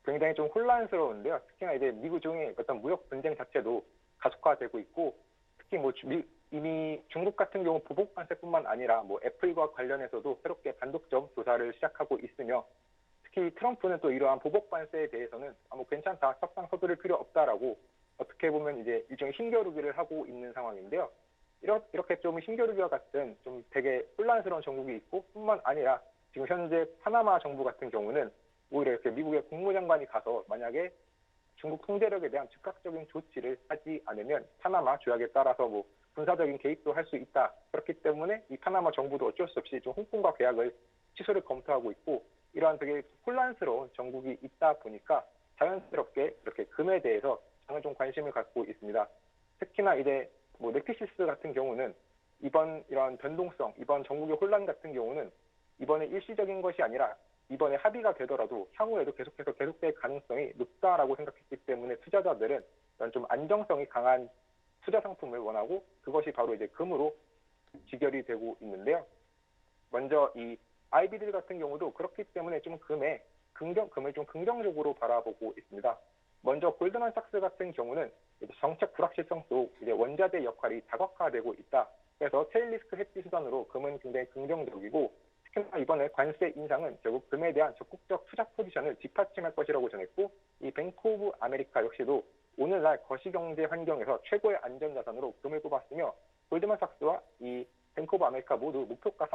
S3: 굉장히 좀 혼란스러운데요. 특히나 이제 미국 중의 어떤 무역 분쟁 자체도 가속화되고 있고, 특히 뭐 이미 중국 같은 경우 보복 관세뿐만 아니라 뭐 애플과 관련해서도 새롭게 단독점 조사를 시작하고 있으며, 특히 트럼프는 또 이러한 보복 관세에 대해서는 뭐 괜찮다, 협상 서두를 필요 없다라고 어떻게 보면 이제 일종의 힘겨루기를 하고 있는 상황인데요. 이렇게 좀 힘겨루기와 같은 좀 되게 혼란스러운 정국이 있고 뿐만 아니라 지금 현재 파나마 정부 같은 경우는 오히려 이렇게 미국의 국무장관이 가서 만약에 중국 통제력에 대한 즉각적인 조치를 하지 않으면 파나마 조약에 따라서 뭐 군사적인 개입도 할 수 있다. 그렇기 때문에 이 파나마 정부도 어쩔 수 없이 좀 홍콩과 계약을 취소를 검토하고 있고 이러한 되게 혼란스러운 정국이 있다 보니까 자연스럽게 이렇게 금에 대해서 저는 좀 관심을 갖고 있습니다. 특히나 이제 뭐 넥피시스 같은 경우는 이번 이런 변동성, 이번 전국의 혼란 같은 경우는 이번에 일시적인 것이 아니라 이번에 합의가 되더라도 향후에도 계속될 가능성이 높다라고 생각했기 때문에 투자자들은 이런 좀 안정성이 강한 투자 상품을 원하고 그것이 바로 이제 금으로 직결이 되고 있는데요. 먼저 이 IB들 같은 경우도 그렇기 때문에 좀 금을 좀 긍정적으로 바라보고 있습니다. 먼저 골드만삭스 같은 경우는 정책 불확실성 속 이제 원자재 역할이 다각화되고 있다. 그래서 테일 리스크 해지 수단으로 금은 굉장히 긍정적이고 특히나 이번에 관세 인상은 결국 금에 대한 적극적 투자 포지션을 뒷받침할 것이라고 전했고 이 뱅크 오브 아메리카 역시도 오늘날 거시경제 환경에서 최고의 안전자산으로 금을 꼽았으며 골드만삭스와 이 뱅크 오브 아메리카 모두 목표가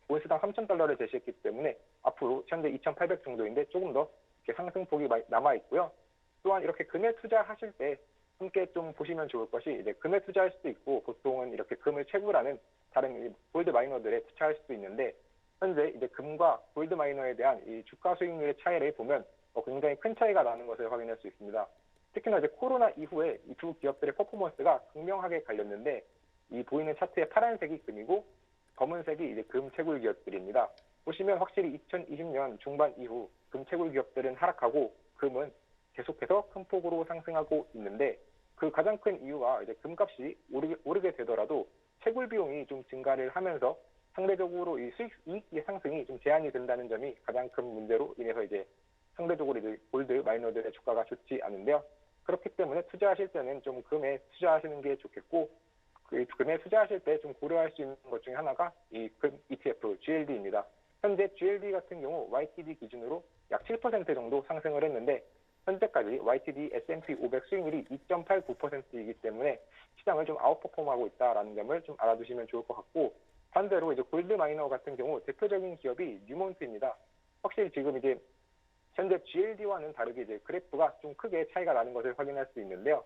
S3: 온스당 3,000달러를 제시했기 때문에 앞으로 현재 2,800 정도인데 조금 더 상승폭이 남아 있고요. 또한 이렇게 금에 투자하실 때 함께 좀 보시면 좋을 것이 이제 금에 투자할 수도 있고 보통은 이렇게 금을 채굴하는 다른 골드 마이너들에 투자할 수도 있는데 현재 이제 금과 골드 마이너에 대한 이 주가 수익률의 차이를 보면 굉장히 큰 차이가 나는 것을 확인할 수 있습니다. 특히나 이제 코로나 이후에 이 두 기업들의 퍼포먼스가 극명하게 갈렸는데 이 보이는 차트의 파란색이 금이고 검은색이 이제 금 채굴 기업들입니다. 보시면 확실히 2020년 중반 이후 금 채굴 기업들은 하락하고 금은 계속해서 큰 폭으로 상승하고 있는데 그 가장 큰 이유가 이제 금값이 오르게 되더라도 채굴 비용이 좀 증가를 하면서 상대적으로 이 이익의 상승이 좀 제한이 된다는 점이 가장 큰 문제로 인해서 이제 상대적으로 이제 골드 마이너들의 주가가 좋지 않은데요. 그렇기 때문에 투자하실 때는 좀 금에 투자하시는 게 좋겠고 그 금에 투자하실 때 좀 고려할 수 있는 것 중에 하나가 이 금 ETF GLD입니다. 현재 GLD 같은 경우 YTD 기준으로 약 7% 정도 상승을 했는데 현재까지 YTD S&P 500 수익률이 2.89%이기 때문에 시장을 좀 아웃퍼폼하고 있다라는 점을 좀 알아두시면 좋을 것 같고 반대로 이제 골드 마이너 같은 경우 대표적인 기업이 뉴몬트입니다. 확실히 지금 이제 현재 GLD와는 다르게 이제 그래프가 좀 크게 차이가 나는 것을 확인할 수 있는데요.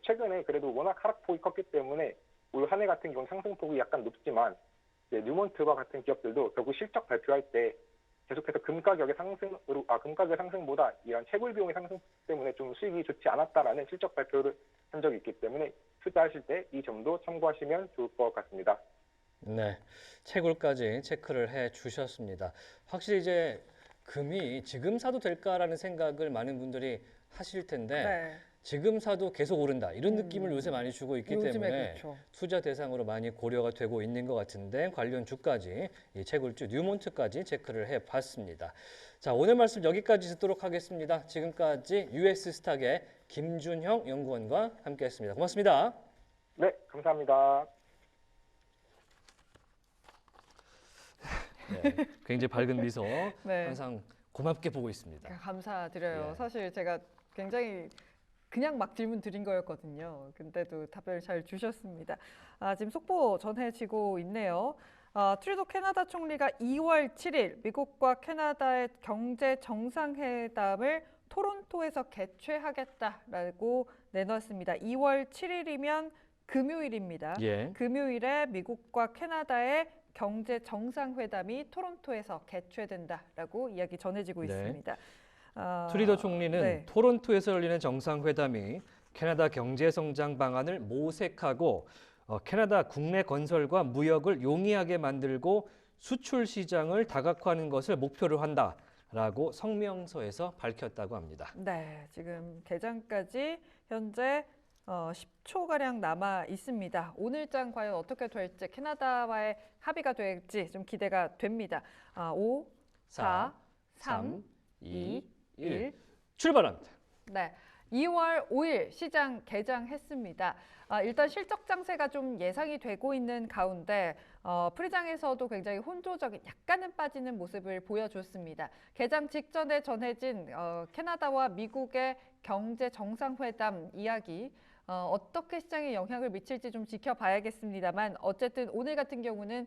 S3: 최근에 그래도 워낙 하락폭이 컸기 때문에 올 한 해 같은 경우 상승폭이 약간 높지만 뉴몬트와 같은 기업들도 결국 실적 발표할 때 계속해서 금가격의 상승보다 이런 채굴 비용의 상승 때문에 좀 수익이 좋지 않았다라는 실적 발표를 한 적이 있기 때문에 투자하실 때 이 점도 참고하시면 좋을 것 같습니다.
S1: 네, 채굴까지 체크를 해 주셨습니다. 확실히 이제 금이 지금 사도 될까라는 생각을 많은 분들이 하실 텐데
S2: 네.
S1: 지금 사도 계속 오른다 이런 느낌을 요새 많이 주고 있기
S2: 요즘에
S1: 때문에
S2: 그렇죠.
S1: 투자 대상으로 많이 고려가 되고 있는 것 같은데 관련 주까지 이 채굴주 뉴몬트까지 체크를 해봤습니다. 자, 오늘 말씀 여기까지 듣도록 하겠습니다. 지금까지 US스탁의 김준형 연구원과 함께했습니다. 고맙습니다.
S3: 네, 감사합니다.
S1: 네, 굉장히 밝은 미소
S2: 네.
S1: 항상 고맙게 보고 있습니다.
S2: 감사드려요.
S1: 예.
S2: 사실 제가 굉장히 그냥 막 질문 드린 거였거든요. 근데도 답변을 잘 주셨습니다. 지금 속보 전해지고 있네요. 트루도 캐나다 총리가 2월 7일 미국과 캐나다의 경제 정상회담을 토론토에서 개최하겠다라고 내놨습니다. 2월 7일이면 금요일입니다.
S1: 예.
S2: 금요일에 미국과 캐나다의 경제 정상회담이 토론토에서 개최된다라고 이야기 전해지고
S1: 네.
S2: 있습니다.
S1: 트루도 총리는
S2: 네.
S1: 토론토에서 열리는 정상회담이 캐나다 경제성장 방안을 모색하고 캐나다 국내 건설과 무역을 용이하게 만들고 수출 시장을 다각화하는 것을 목표로 한다라고 성명서에서 밝혔다고 합니다.
S2: 네, 지금 개장까지 현재 10초가량 남아 있습니다. 오늘장 과연 어떻게 될지 캐나다와의 합의가 될지 좀 기대가 됩니다. 5, 4, 3, 2, 1.
S1: 출발합니다.
S2: 네, 2월 5일 시장 개장했습니다. 일단 실적 장세가 좀 예상이 되고 있는 가운데 프리장에서도 굉장히 혼조적인 약간은 빠지는 모습을 보여줬습니다. 개장 직전에 전해진 캐나다와 미국의 경제 정상회담 이야기 어떻게 시장에 영향을 미칠지 좀 지켜봐야겠습니다만 어쨌든 오늘 같은 경우는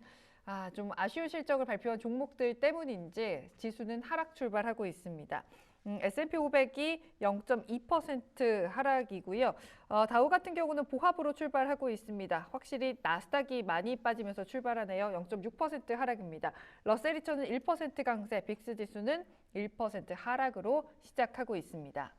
S2: 좀 아쉬운 실적을 발표한 종목들 때문인지 지수는 하락 출발하고 있습니다. S&P 500이 0.2% 하락이고요. 다우 같은 경우는 보합으로 출발하고 있습니다. 확실히 나스닥이 많이 빠지면서 출발하네요. 0.6% 하락입니다. 러셀 2000은 1% 강세, 빅스 지수는 1% 하락으로 시작하고 있습니다.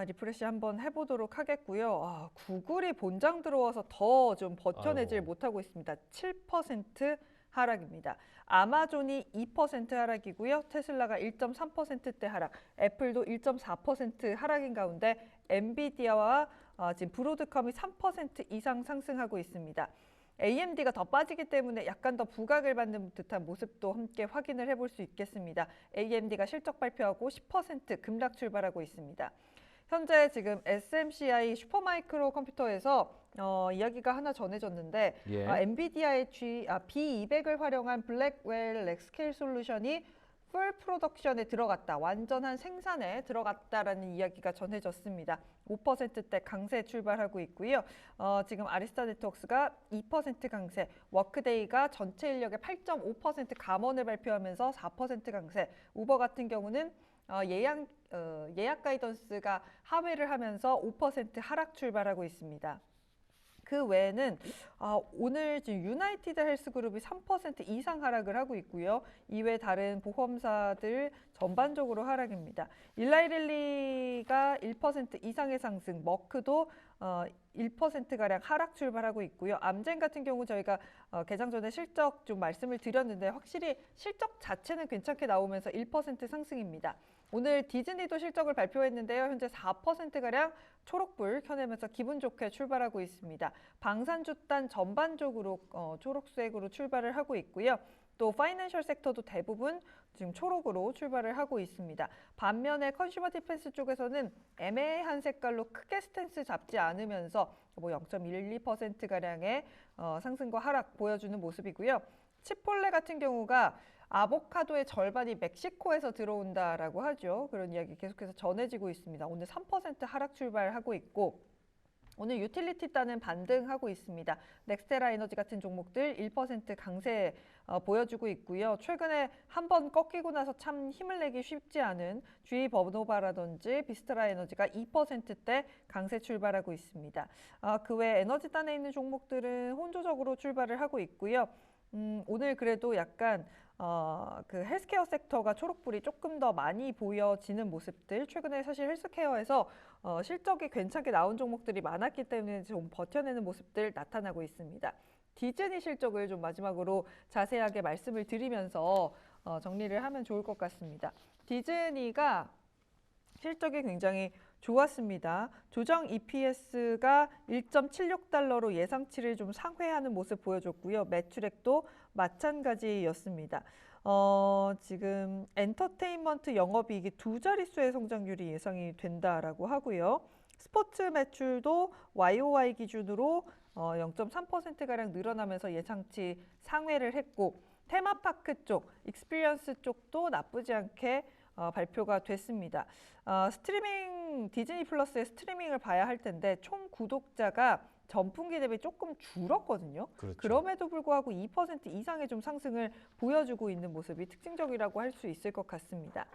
S2: 리프레시 한번 해보도록 하겠고요. 구글이 본장 들어와서 더 좀 버텨내질 못하고 있습니다. 7% 하락입니다. 아마존이 2% 하락이고요. 테슬라가 1.3%대 하락, 애플도 1.4% 하락인 가운데 엔비디아와 지금 브로드컴이 3% 이상 상승하고 있습니다. AMD가 더 빠지기 때문에 약간 더 부각을 받는 듯한 모습도 함께 확인을 해볼 수 있겠습니다. AMD가 실적 발표하고 10% 급락 출발하고 있습니다. 현재 지금 SMCI 슈퍼마이크로 컴퓨터에서 이야기가 하나 전해졌는데
S1: 예.
S2: 엔비디아의 B200을 활용한 블랙웰 렉스케일 솔루션이 풀 프로덕션에 들어갔다, 완전한 생산에 들어갔다라는 이야기가 전해졌습니다. 5%대 강세 출발하고 있고요. 지금 아리스타 네트워크스가 2% 강세, 워크데이가 전체 인력의 8.5% 감원을 발표하면서 4% 강세, 우버 같은 경우는 예약 가이던스가 하회를 하면서 5% 하락 출발하고 있습니다. 그 외에는 오늘 지금 유나이티드 헬스그룹이 3% 이상 하락을 하고 있고요. 이외 다른 보험사들 전반적으로 하락입니다. 일라이릴리가 1% 이상의 상승, 머크도 1%가량 하락 출발하고 있고요. 암젠 같은 경우 저희가 개장 전에 실적 좀 말씀을 드렸는데 확실히 실적 자체는 괜찮게 나오면서 1% 상승입니다. 오늘 디즈니도 실적을 발표했는데요. 현재 4%가량 초록불 켜내면서 기분 좋게 출발하고 있습니다. 방산주단 전반적으로 초록색으로 출발을 하고 있고요. 또 파이낸셜 섹터도 대부분 지금 초록으로 출발을 하고 있습니다. 반면에 컨슈머 디펜스 쪽에서는 애매한 색깔로 크게 스탠스 잡지 않으면서 0.12%가량의 상승과 하락 보여주는 모습이고요. 치폴레 같은 경우가 아보카도의 절반이 멕시코에서 들어온다라고 하죠. 그런 이야기 계속해서 전해지고 있습니다. 오늘 3% 하락 출발하고 있고 오늘 유틸리티 단은 반등하고 있습니다. 넥스테라 에너지 같은 종목들 1% 강세 보여주고 있고요. 최근에 한번 꺾이고 나서 참 힘을 내기 쉽지 않은 GE 버노바라든지 비스트라 에너지가 2%대 강세 출발하고 있습니다. 그 외 에너지 단에 있는 종목들은 혼조적으로 출발을 하고 있고요. 오늘 그래도 약간 그 헬스케어 섹터가 초록불이 조금 더 많이 보여지는 모습들, 최근에 사실 헬스케어에서 실적이 괜찮게 나온 종목들이 많았기 때문에 좀 버텨내는 모습들 나타나고 있습니다. 디즈니 실적을 좀 마지막으로 자세하게 말씀을 드리면서 정리를 하면 좋을 것 같습니다. 디즈니가 실적이 굉장히 좋았습니다. 조정 EPS가 1.76달러로 예상치를 좀 상회하는 모습 보여줬고요. 매출액도 마찬가지였습니다. 지금 엔터테인먼트 영업이익이 두 자릿수의 성장률이 예상이 된다라고 하고요. 스포츠 매출도 YOY 기준으로 0.3%가량 늘어나면서 예상치 상회를 했고 테마파크 쪽, 익스피리언스 쪽도 나쁘지 않게 발표가 됐습니다. 스트리밍 디즈니 플러스의 스트리밍을 봐야 할 텐데 총 구독자가 전분기 대비 조금 줄었거든요.
S1: 그렇죠.
S2: 그럼에도 불구하고 2% 이상의 좀 상승을 보여주고 있는 모습이 특징적이라고 할 수 있을 것 같습니다.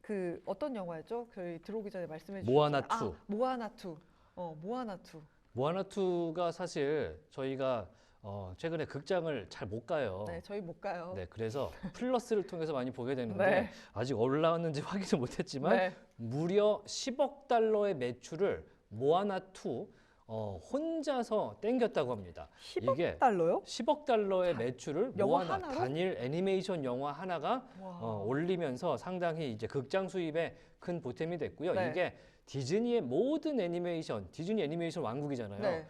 S2: 그 어떤 영화였죠? 저희 들어오기 전에 말씀해 주셨죠.
S1: 모아나 2.
S2: 모아나 2. 모아나 2.
S1: 모아나 2가 사실 저희가 최근에 극장을 잘 못 가요.
S2: 네, 저희 못 가요.
S1: 네, 그래서 플러스를 통해서 많이 보게 되는데
S2: 네.
S1: 아직 올라왔는지 확인을 못했지만
S2: 네.
S1: 무려 10억 달러의 매출을 모아나 2 혼자서 땡겼다고 합니다.
S2: 10억
S1: 이게
S2: 달러요?
S1: 10억 달러의 매출을
S2: 영화
S1: 모아나
S2: 하나로?
S1: 단일 애니메이션 영화 하나가
S2: 와.
S1: 올리면서 상당히 이제 극장 수입에 큰 보탬이 됐고요.
S2: 네.
S1: 이게 디즈니의 모든 애니메이션, 디즈니 애니메이션 왕국이잖아요.
S2: 네.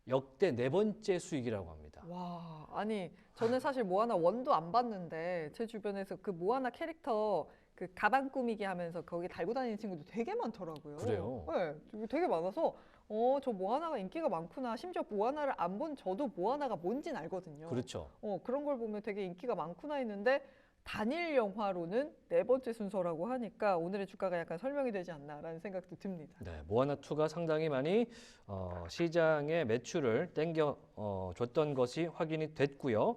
S1: 역대 4번째 수익이라고 합니다.
S2: 와, 아니 저는 사실 모아나 1도 안 봤는데 제 주변에서 그 모아나 캐릭터 그 가방 꾸미기 하면서 거기 달고 다니는 친구도 되게 많더라고요.
S1: 그래요?
S2: 네, 되게 많아서 저 모아나가 인기가 많구나. 심지어 모아나를 안 본 저도 모아나가 뭔진 알거든요.
S1: 그렇죠.
S2: 그런 걸 보면 되게 인기가 많구나 했는데 단일 영화로는 4번째 순서라고 하니까 오늘의 주가가 약간 설명이 되지 않나라는 생각도 듭니다.
S1: 네, 모아나 2가 상당히 많이 시장의 매출을 땡겨 줬던 것이 확인이 됐고요.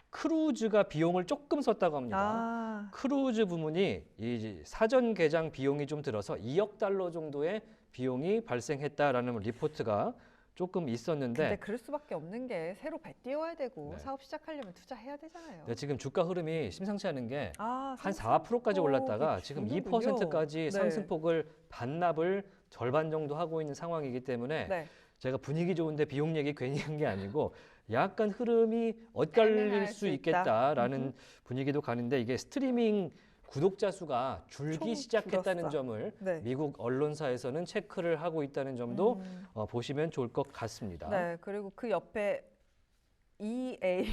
S1: 크루즈가 비용을 조금 썼다고 합니다. 크루즈 부문이 이 사전 개장 비용이 좀 들어서 2억 달러 정도의 비용이 발생했다라는 리포트가 조금 있었는데
S2: 근데 그럴 수밖에 없는 게 새로 배 띄워야 되고
S1: 네.
S2: 사업 시작하려면 투자해야 되잖아요.
S1: 네, 지금 주가 흐름이 심상치 않은 게 한
S2: 상승폭이
S1: 4%까지 올랐다가 지금
S2: 주는군요.
S1: 2%까지
S2: 네.
S1: 상승폭을 반납을 절반 정도 하고 있는 상황이기 때문에
S2: 네.
S1: 제가 분위기 좋은데 비용 얘기 괜히 한 게 아니고 약간 흐름이 엇갈릴
S2: 애매할
S1: 수
S2: 수 있다.
S1: 있겠다라는 분위기도 가는데 이게 스트리밍 구독자 수가 줄기
S2: 총
S1: 시작했다는
S2: 줄었어.
S1: 점을
S2: 네.
S1: 미국 언론사에서는 체크를 하고 있다는 점도
S2: 음.
S1: 보시면 좋을 것 같습니다.
S2: 네, 그리고 그 옆에 EA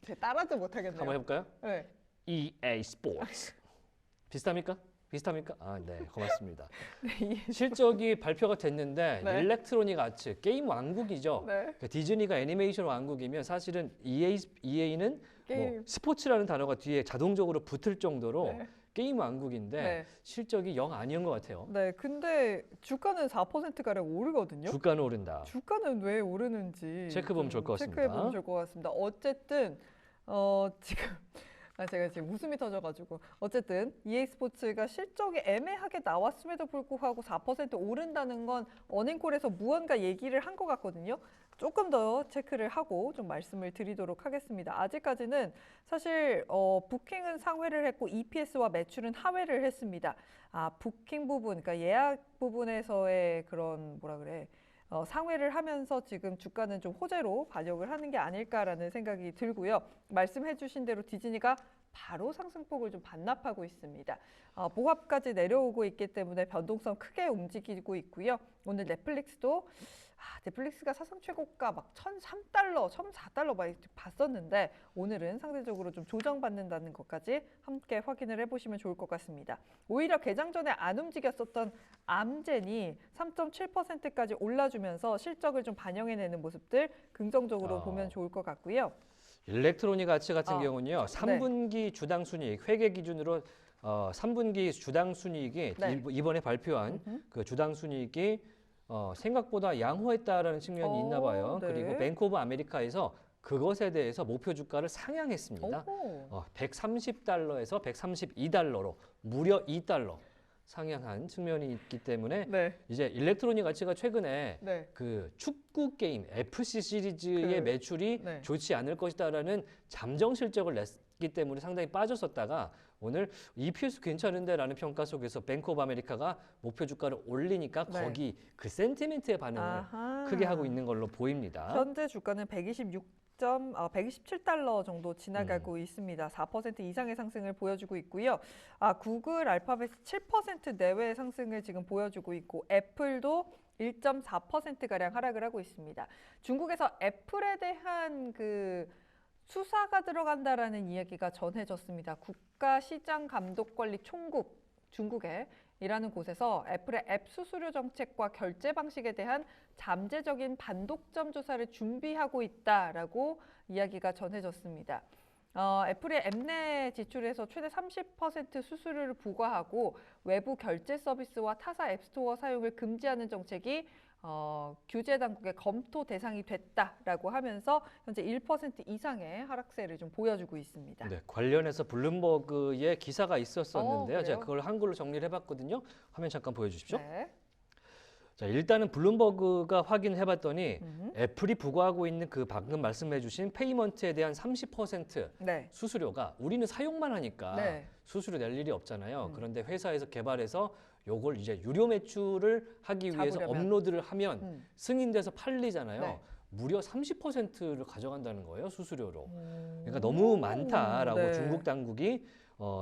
S2: 제가 따라도 못하겠네요.
S1: 한번 해볼까요?
S2: 네.
S1: EA 스포츠 비슷합니까? 비슷합니까? 아, 네, 고맙습니다.
S2: 네,
S1: 실적이 발표가 됐는데
S2: 네.
S1: 일렉트로닉 아츠 게임 왕국이죠.
S2: 네.
S1: 그러니까 디즈니가 애니메이션 왕국이면 사실은 EA는
S2: 게임.
S1: 뭐 스포츠라는 단어가 뒤에 자동적으로 붙을 정도로
S2: 네.
S1: 게임 왕국인데
S2: 네.
S1: 실적이 영 아니었던 것 같아요.
S2: 네, 근데 주가는 4%가량 오르거든요.
S1: 주가는 오른다.
S2: 주가는 왜 오르는지
S1: 체크해보면 좋을 것 같습니다.
S2: 체크해보면 좋을 것 같습니다. 어쨌든 지금 제가 지금 웃음이 터져가지고 어쨌든 EA 스포츠가 실적이 애매하게 나왔음에도 불구하고 4% 오른다는 건 어닝콜에서 무언가 얘기를 한 것 같거든요. 조금 더 체크를 하고 좀 말씀을 드리도록 하겠습니다. 아직까지는 사실 부킹은 상회를 했고 EPS와 매출은 하회를 했습니다. 부킹 부분, 그러니까 예약 부분에서의 그런 뭐라 그래? 상회를 하면서 지금 주가는 좀 호재로 반영을 하는 게 아닐까라는 생각이 들고요. 말씀해 주신 대로 디즈니가 바로 상승폭을 좀 반납하고 있습니다. 보합까지 내려오고 있기 때문에 변동성 크게 움직이고 있고요. 오늘 넷플릭스가 사상 최고가 막 1,003달러, 1,004달러 막 이렇게 봤었는데 오늘은 상대적으로 좀 조정받는다는 것까지 함께 확인을 해보시면 좋을 것 같습니다. 오히려 개장 전에 안 움직였었던 암젠이 3.7%까지 올라주면서 실적을 좀 반영해내는 모습들 긍정적으로 보면 좋을 것 같고요.
S1: 일렉트로닉 아츠 같은 경우는요.
S2: 네.
S1: 3분기 주당 순이익 회계 기준으로 3분기 주당 순이익이
S2: 네.
S1: 이번에 발표한 그 주당 순이익이 생각보다 양호했다라는 측면이 있나 봐요.
S2: 네.
S1: 그리고 뱅크 오브 아메리카에서 그것에 대해서 목표 주가를 상향했습니다. 130달러에서 132달러로 무려 2달러 상향한 측면이 있기 때문에
S2: 네.
S1: 이제 일렉트로닉 아츠가 최근에
S2: 네.
S1: 그 축구 게임 FC 시리즈의 매출이
S2: 네.
S1: 좋지 않을 것이다라는 잠정 실적을 냈기 때문에 상당히 빠졌었다가 오늘 EPS 괜찮은데라는 평가 속에서 뱅크 오브 아메리카가 목표 주가를 올리니까
S2: 네.
S1: 거기 그 센티멘트의 반응을 크게 하고 있는 걸로 보입니다.
S2: 현재 주가는 127달러 정도 지나가고 있습니다. 4% 이상의 상승을 보여주고 있고요. 구글, 알파벳 7% 내외의 상승을 지금 보여주고 있고 애플도 1.4%가량 하락을 하고 있습니다. 중국에서 애플에 대한 그 수사가 들어간다라는 이야기가 전해졌습니다. 국가시장감독관리 총국 중국에 이라는 곳에서 애플의 앱 수수료 정책과 결제 방식에 대한 잠재적인 반독점 조사를 준비하고 있다라고 이야기가 전해졌습니다. 애플이 앱 내 지출에서 최대 30% 수수료를 부과하고 외부 결제 서비스와 타사 앱스토어 사용을 금지하는 정책이 규제 당국의 검토 대상이 됐다라고 하면서 현재 1% 이상의 하락세를 좀 보여주고 있습니다.
S1: 네, 관련해서 블룸버그의 기사가 있었었는데요.
S2: 그래요?
S1: 제가 그걸 한글로 정리를 해봤거든요. 화면 잠깐 보여주십시오.
S2: 네.
S1: 자, 일단은 블룸버그가 확인해봤더니 애플이 부과하고 있는 그 방금 말씀해주신 페이먼트에 대한 30%
S2: 네.
S1: 수수료가 우리는 사용만 하니까
S2: 네.
S1: 수수료 낼 일이 없잖아요. 그런데 회사에서 개발해서 요걸 이제 유료 매출을 하기 위해서
S2: 잡으려면.
S1: 업로드를 하면 승인돼서 팔리잖아요.
S2: 네.
S1: 무려 30%를 가져간다는 거예요, 수수료로. 그러니까 너무 많다라고
S2: 네.
S1: 중국 당국이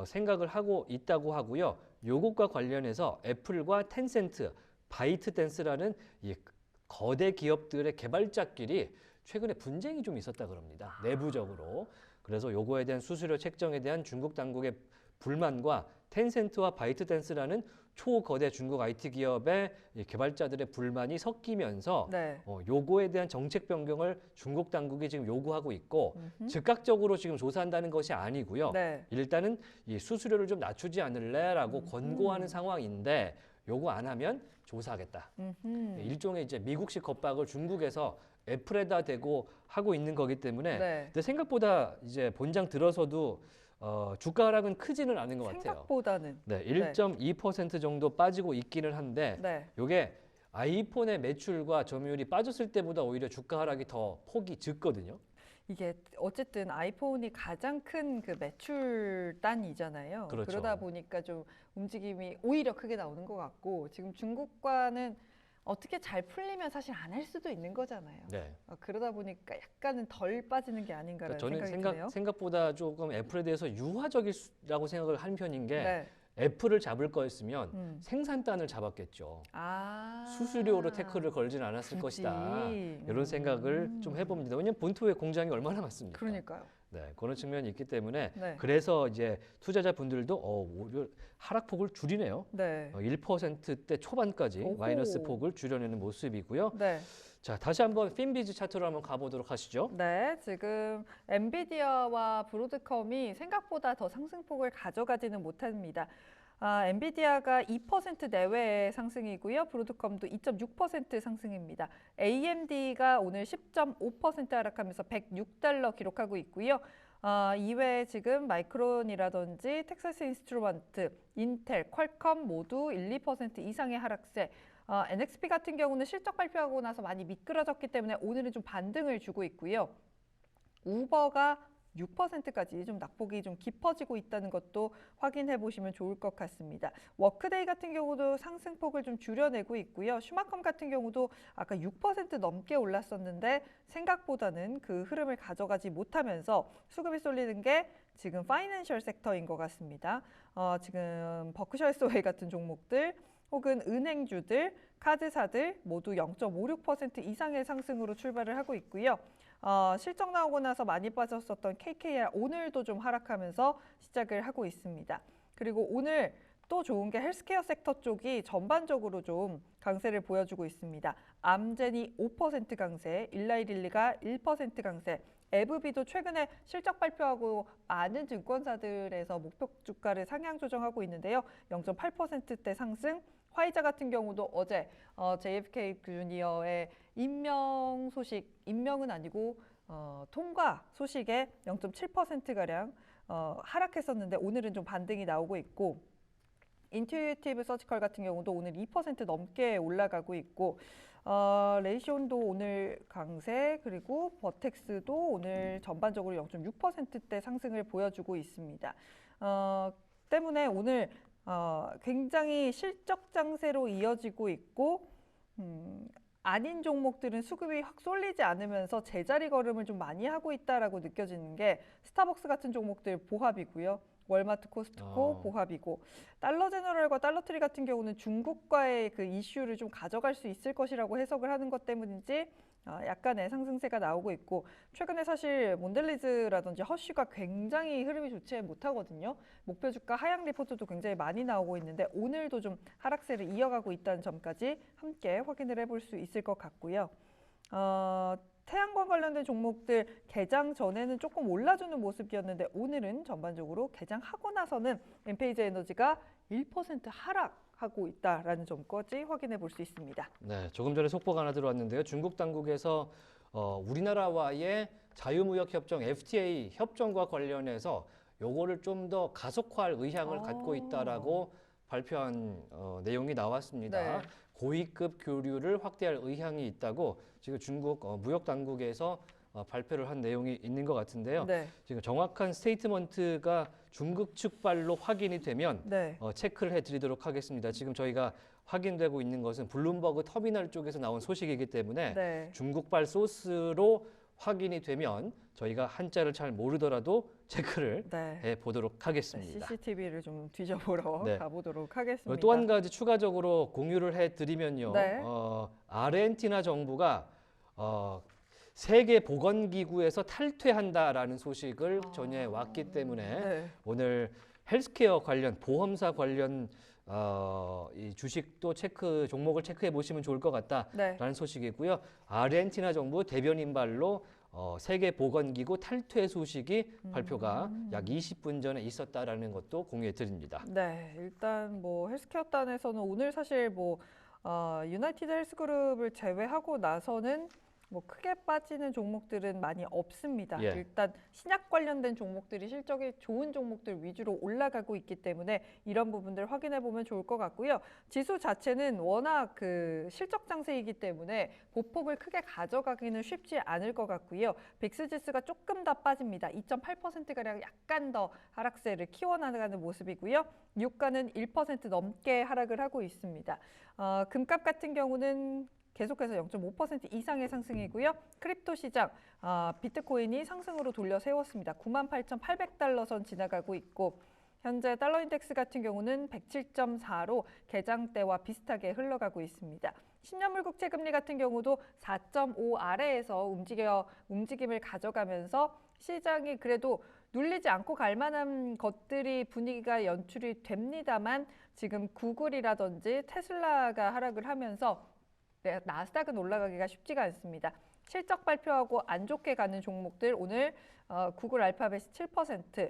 S1: 생각을 하고 있다고 하고요. 요것과 관련해서 애플과 텐센트, 바이트댄스라는 이 거대 기업들의 개발자끼리 최근에 분쟁이 좀 있었다 그럽니다. 내부적으로. 그래서 요거에 대한 수수료 책정에 대한 중국 당국의 불만과 텐센트와 바이트댄스라는 초거대 중국 IT 기업의 이 개발자들의 불만이 섞이면서
S2: 네.
S1: 요거에 대한 정책 변경을 중국 당국이 지금 요구하고 있고 즉각적으로 지금 조사한다는 것이 아니고요.
S2: 네.
S1: 일단은 이 수수료를 좀 낮추지 않을래라고 권고하는 상황인데 요거 안 하면 조사하겠다. 일종의 이제 미국식 겁박을 중국에서 애플에다 대고 하고 있는 거기 때문에
S2: 네.
S1: 근데 생각보다 이제 본장 들어서도 주가 하락은 크지는 않은 것 같아요.
S2: 생각보다는.
S1: 네, 1.2% 정도 빠지고 있기는 한데
S2: 네.
S1: 요게 아이폰의 매출과 점유율이 빠졌을 때보다 오히려 주가 하락이 더 폭이 짙거든요.
S2: 이게 어쨌든 아이폰이 가장 큰 그 매출단이잖아요.
S1: 그렇죠.
S2: 그러다 보니까 좀 움직임이 오히려 크게 나오는 것 같고 지금 중국과는 어떻게 잘 풀리면 사실 안 할 수도 있는 거잖아요.
S1: 네.
S2: 그러다 보니까 약간은 덜 빠지는 게 아닌가라는
S1: 저는
S2: 생각이 드네요.
S1: 생각보다 조금 애플에 대해서 유화적이라고 생각을 한 편인 게
S2: 네.
S1: 애플을 잡을 거였으면 생산단을 잡았겠죠. 수수료로 태클을 걸지는 않았을
S2: 굳이.
S1: 것이다. 이런 생각을 좀 해봅니다. 왜냐하면 본토에 공장이 얼마나 많습니까?
S2: 그러니까요.
S1: 네, 그런 측면이 있기 때문에
S2: 네.
S1: 그래서 이제 투자자분들도 오히려 하락폭을 줄이네요.
S2: 네.
S1: 1%대 초반까지
S2: 오호.
S1: 마이너스 폭을 줄여내는 모습이고요.
S2: 네.
S1: 자, 다시 한번 핀비즈 차트로 한번 가보도록 하시죠.
S2: 네, 지금 엔비디아와 브로드컴이 생각보다 더 상승폭을 가져가지는 못합니다. 엔비디아가 2% 내외의 상승이고요. 브로드컴도 2.6% 상승입니다. AMD가 오늘 10.5% 하락하면서 106달러 기록하고 있고요. 이외에 지금 마이크론이라든지 텍사스 인스트루먼트, 인텔, 퀄컴 모두 1, 2% 이상의 하락세. NXP 같은 경우는 실적 발표하고 나서 많이 미끄러졌기 때문에 오늘은 좀 반등을 주고 있고요. 우버가 6%까지 좀 낙폭이 좀 깊어지고 있다는 것도 확인해 보시면 좋을 것 같습니다. 워크데이 같은 경우도 상승폭을 좀 줄여내고 있고요. 슈마컴 같은 경우도 아까 6% 넘게 올랐었는데 생각보다는 그 흐름을 가져가지 못하면서 수급이 쏠리는 게 지금 파이낸셜 섹터인 것 같습니다. 지금 버크셔 해서웨이 같은 종목들 혹은 은행주들, 카드사들 모두 0.56% 이상의 상승으로 출발을 하고 있고요. 실적 나오고 나서 많이 빠졌었던 KKR 오늘도 좀 하락하면서 시작을 하고 있습니다. 그리고 오늘 또 좋은 게 헬스케어 섹터 쪽이 전반적으로 좀 강세를 보여주고 있습니다. 암젠이 5% 강세, 일라이릴리가 1% 강세, 에브비도 최근에 실적 발표하고 많은 증권사들에서 목표 주가를 상향 조정하고 있는데요. 0.8%대 상승, 화이자 같은 경우도 어제 JFK 주니어의 임명 소식, 임명은 아니고 통과 소식에 0.7%가량 하락했었는데 오늘은 좀 반등이 나오고 있고 인투이티브 서지컬 같은 경우도 오늘 2% 넘게 올라가고 있고 레이시온도 오늘 강세 그리고 버텍스도 오늘 전반적으로 0.6%대 상승을 보여주고 있습니다. 때문에 오늘 굉장히 실적 장세로 이어지고 있고 아닌 종목들은 수급이 확 쏠리지 않으면서 제자리 걸음을 좀 많이 하고 있다라고 느껴지는 게 스타벅스 같은 종목들 보합이고요. 월마트, 코스트코 보합이고 달러 제너럴과 달러트리 같은 경우는 중국과의 그 이슈를 좀 가져갈 수 있을 것이라고 해석을 하는 것 때문인지 약간의 상승세가 나오고 있고 최근에 사실 몬델리즈라든지 허쉬가 굉장히 흐름이 좋지 못하거든요. 목표 주가 하향 리포트도 굉장히 많이 나오고 있는데 오늘도 좀 하락세를 이어가고 있다는 점까지 함께 확인을 해볼 수 있을 것 같고요. 태양광 관련된 종목들 개장 전에는 조금 올라주는 모습이었는데 오늘은 전반적으로 개장하고 나서는 엔페이지 에너지가 1% 하락하고 있다라는 점까지 확인해 볼 수 있습니다.
S1: 네, 조금 전에 속보가 하나 들어왔는데요. 중국 당국에서 우리나라와의 자유무역 협정 FTA 협정과 관련해서 요거를 좀 더 가속화할 의향을 갖고 있다라고 발표한 내용이 나왔습니다.
S2: 네.
S1: 고위급 교류를 확대할 의향이 있다고 지금 중국 무역 당국에서 발표를 한 내용이 있는 것 같은데요.
S2: 네.
S1: 지금 정확한 스테이트먼트가 중국 측발로 확인이 되면
S2: 네.
S1: 체크를 해드리도록 하겠습니다. 지금 저희가 확인되고 있는 것은 블룸버그 터미널 쪽에서 나온 소식이기 때문에
S2: 네.
S1: 중국발 소스로 확인이 되면 저희가 한자를 잘 모르더라도 체크를
S2: 네.
S1: 해보도록 하겠습니다.
S2: CCTV를 좀 뒤져보러
S1: 네.
S2: 가보도록 하겠습니다.
S1: 또 한 가지 추가적으로 공유를 해드리면요.
S2: 네.
S1: 아르헨티나 정부가 세계 보건기구에서 탈퇴한다라는 소식을 전해 왔기 때문에
S2: 네.
S1: 오늘 헬스케어 관련 보험사 관련 이 주식도 종목을 체크해 보시면 좋을 것 같다라는
S2: 네.
S1: 소식이고요. 아르헨티나 정부 대변인 발로 세계 보건기구 탈퇴 소식이 발표가 약 20분 전에 있었다라는 것도 공유해 드립니다.
S2: 네, 일단 뭐 헬스케어 단에서는 오늘 사실 뭐 유나이티드 헬스그룹을 제외하고 나서는 뭐 크게 빠지는 종목들은 많이 없습니다.
S1: 예.
S2: 일단 신약 관련된 종목들이 실적이 좋은 종목들 위주로 올라가고 있기 때문에 이런 부분들 확인해 보면 좋을 것 같고요. 지수 자체는 워낙 그 실적 장세이기 때문에 보폭을 크게 가져가기는 쉽지 않을 것 같고요. 빅스 지수가 조금 더 빠집니다. 2.8%가량 약간 더 하락세를 키워나가는 모습이고요. 유가는 1% 넘게 하락을 하고 있습니다. 금값 같은 경우는 계속해서 0.5% 이상의 상승이고요. 크립토 시장, 비트코인이 상승으로 돌려 세웠습니다. 98,800달러 선 지나가고 있고 현재 달러 인덱스 같은 경우는 107.4로 개장 때와 비슷하게 흘러가고 있습니다. 10년물 국채 금리 같은 경우도 4.5 아래에서 움직임을 가져가면서 시장이 그래도 눌리지 않고 갈 만한 것들이 분위기가 연출이 됩니다만 지금 구글이라든지 테슬라가 하락을 하면서 나스닥은 올라가기가 쉽지가 않습니다. 실적 발표하고 안 좋게 가는 종목들 오늘 구글 알파벳이 7%,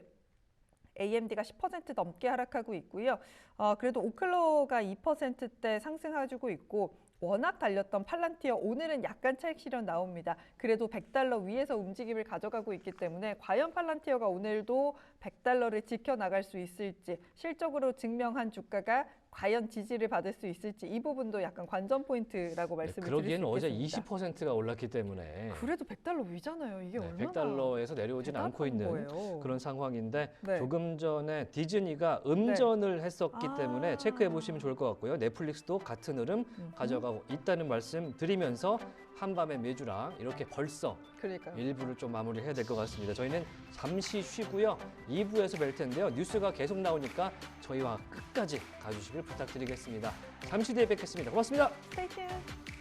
S2: AMD가 10% 넘게 하락하고 있고요. 그래도 오클로가 2%대 상승해주고 있고 워낙 달렸던 팔란티어 오늘은 약간 차익 실현 나옵니다. 그래도 100달러 위에서 움직임을 가져가고 있기 때문에 과연 팔란티어가 오늘도 100달러를 지켜나갈 수 있을지 실적으로 증명한 주가가 과연 지지를 받을 수 있을지 이 부분도 약간 관전 포인트라고 말씀을 드릴 수
S1: 그러기에는 어제
S2: 있겠습니다.
S1: 20%가 올랐기 때문에
S2: 그래도 100달러 위잖아요. 이게 얼마나
S1: 100달러에서 내려오진 않고 있는
S2: 거예요.
S1: 그런 상황인데
S2: 네.
S1: 조금 전에 디즈니가 음전을 했었기 때문에 체크해 보시면 좋을 것 같고요. 넷플릭스도 같은 흐름 가져가고 있다는 말씀 드리면서 한밤의 매주랑 이렇게 벌써
S2: 그러니까요.
S1: 1부를 좀 마무리해야 될 것 같습니다. 저희는 잠시 쉬고요. 2부에서 뵐 텐데요. 뉴스가 계속 나오니까 저희와 끝까지 가주시길 부탁드리겠습니다. 잠시 뒤에 뵙겠습니다. 고맙습니다.
S2: Stay tuned.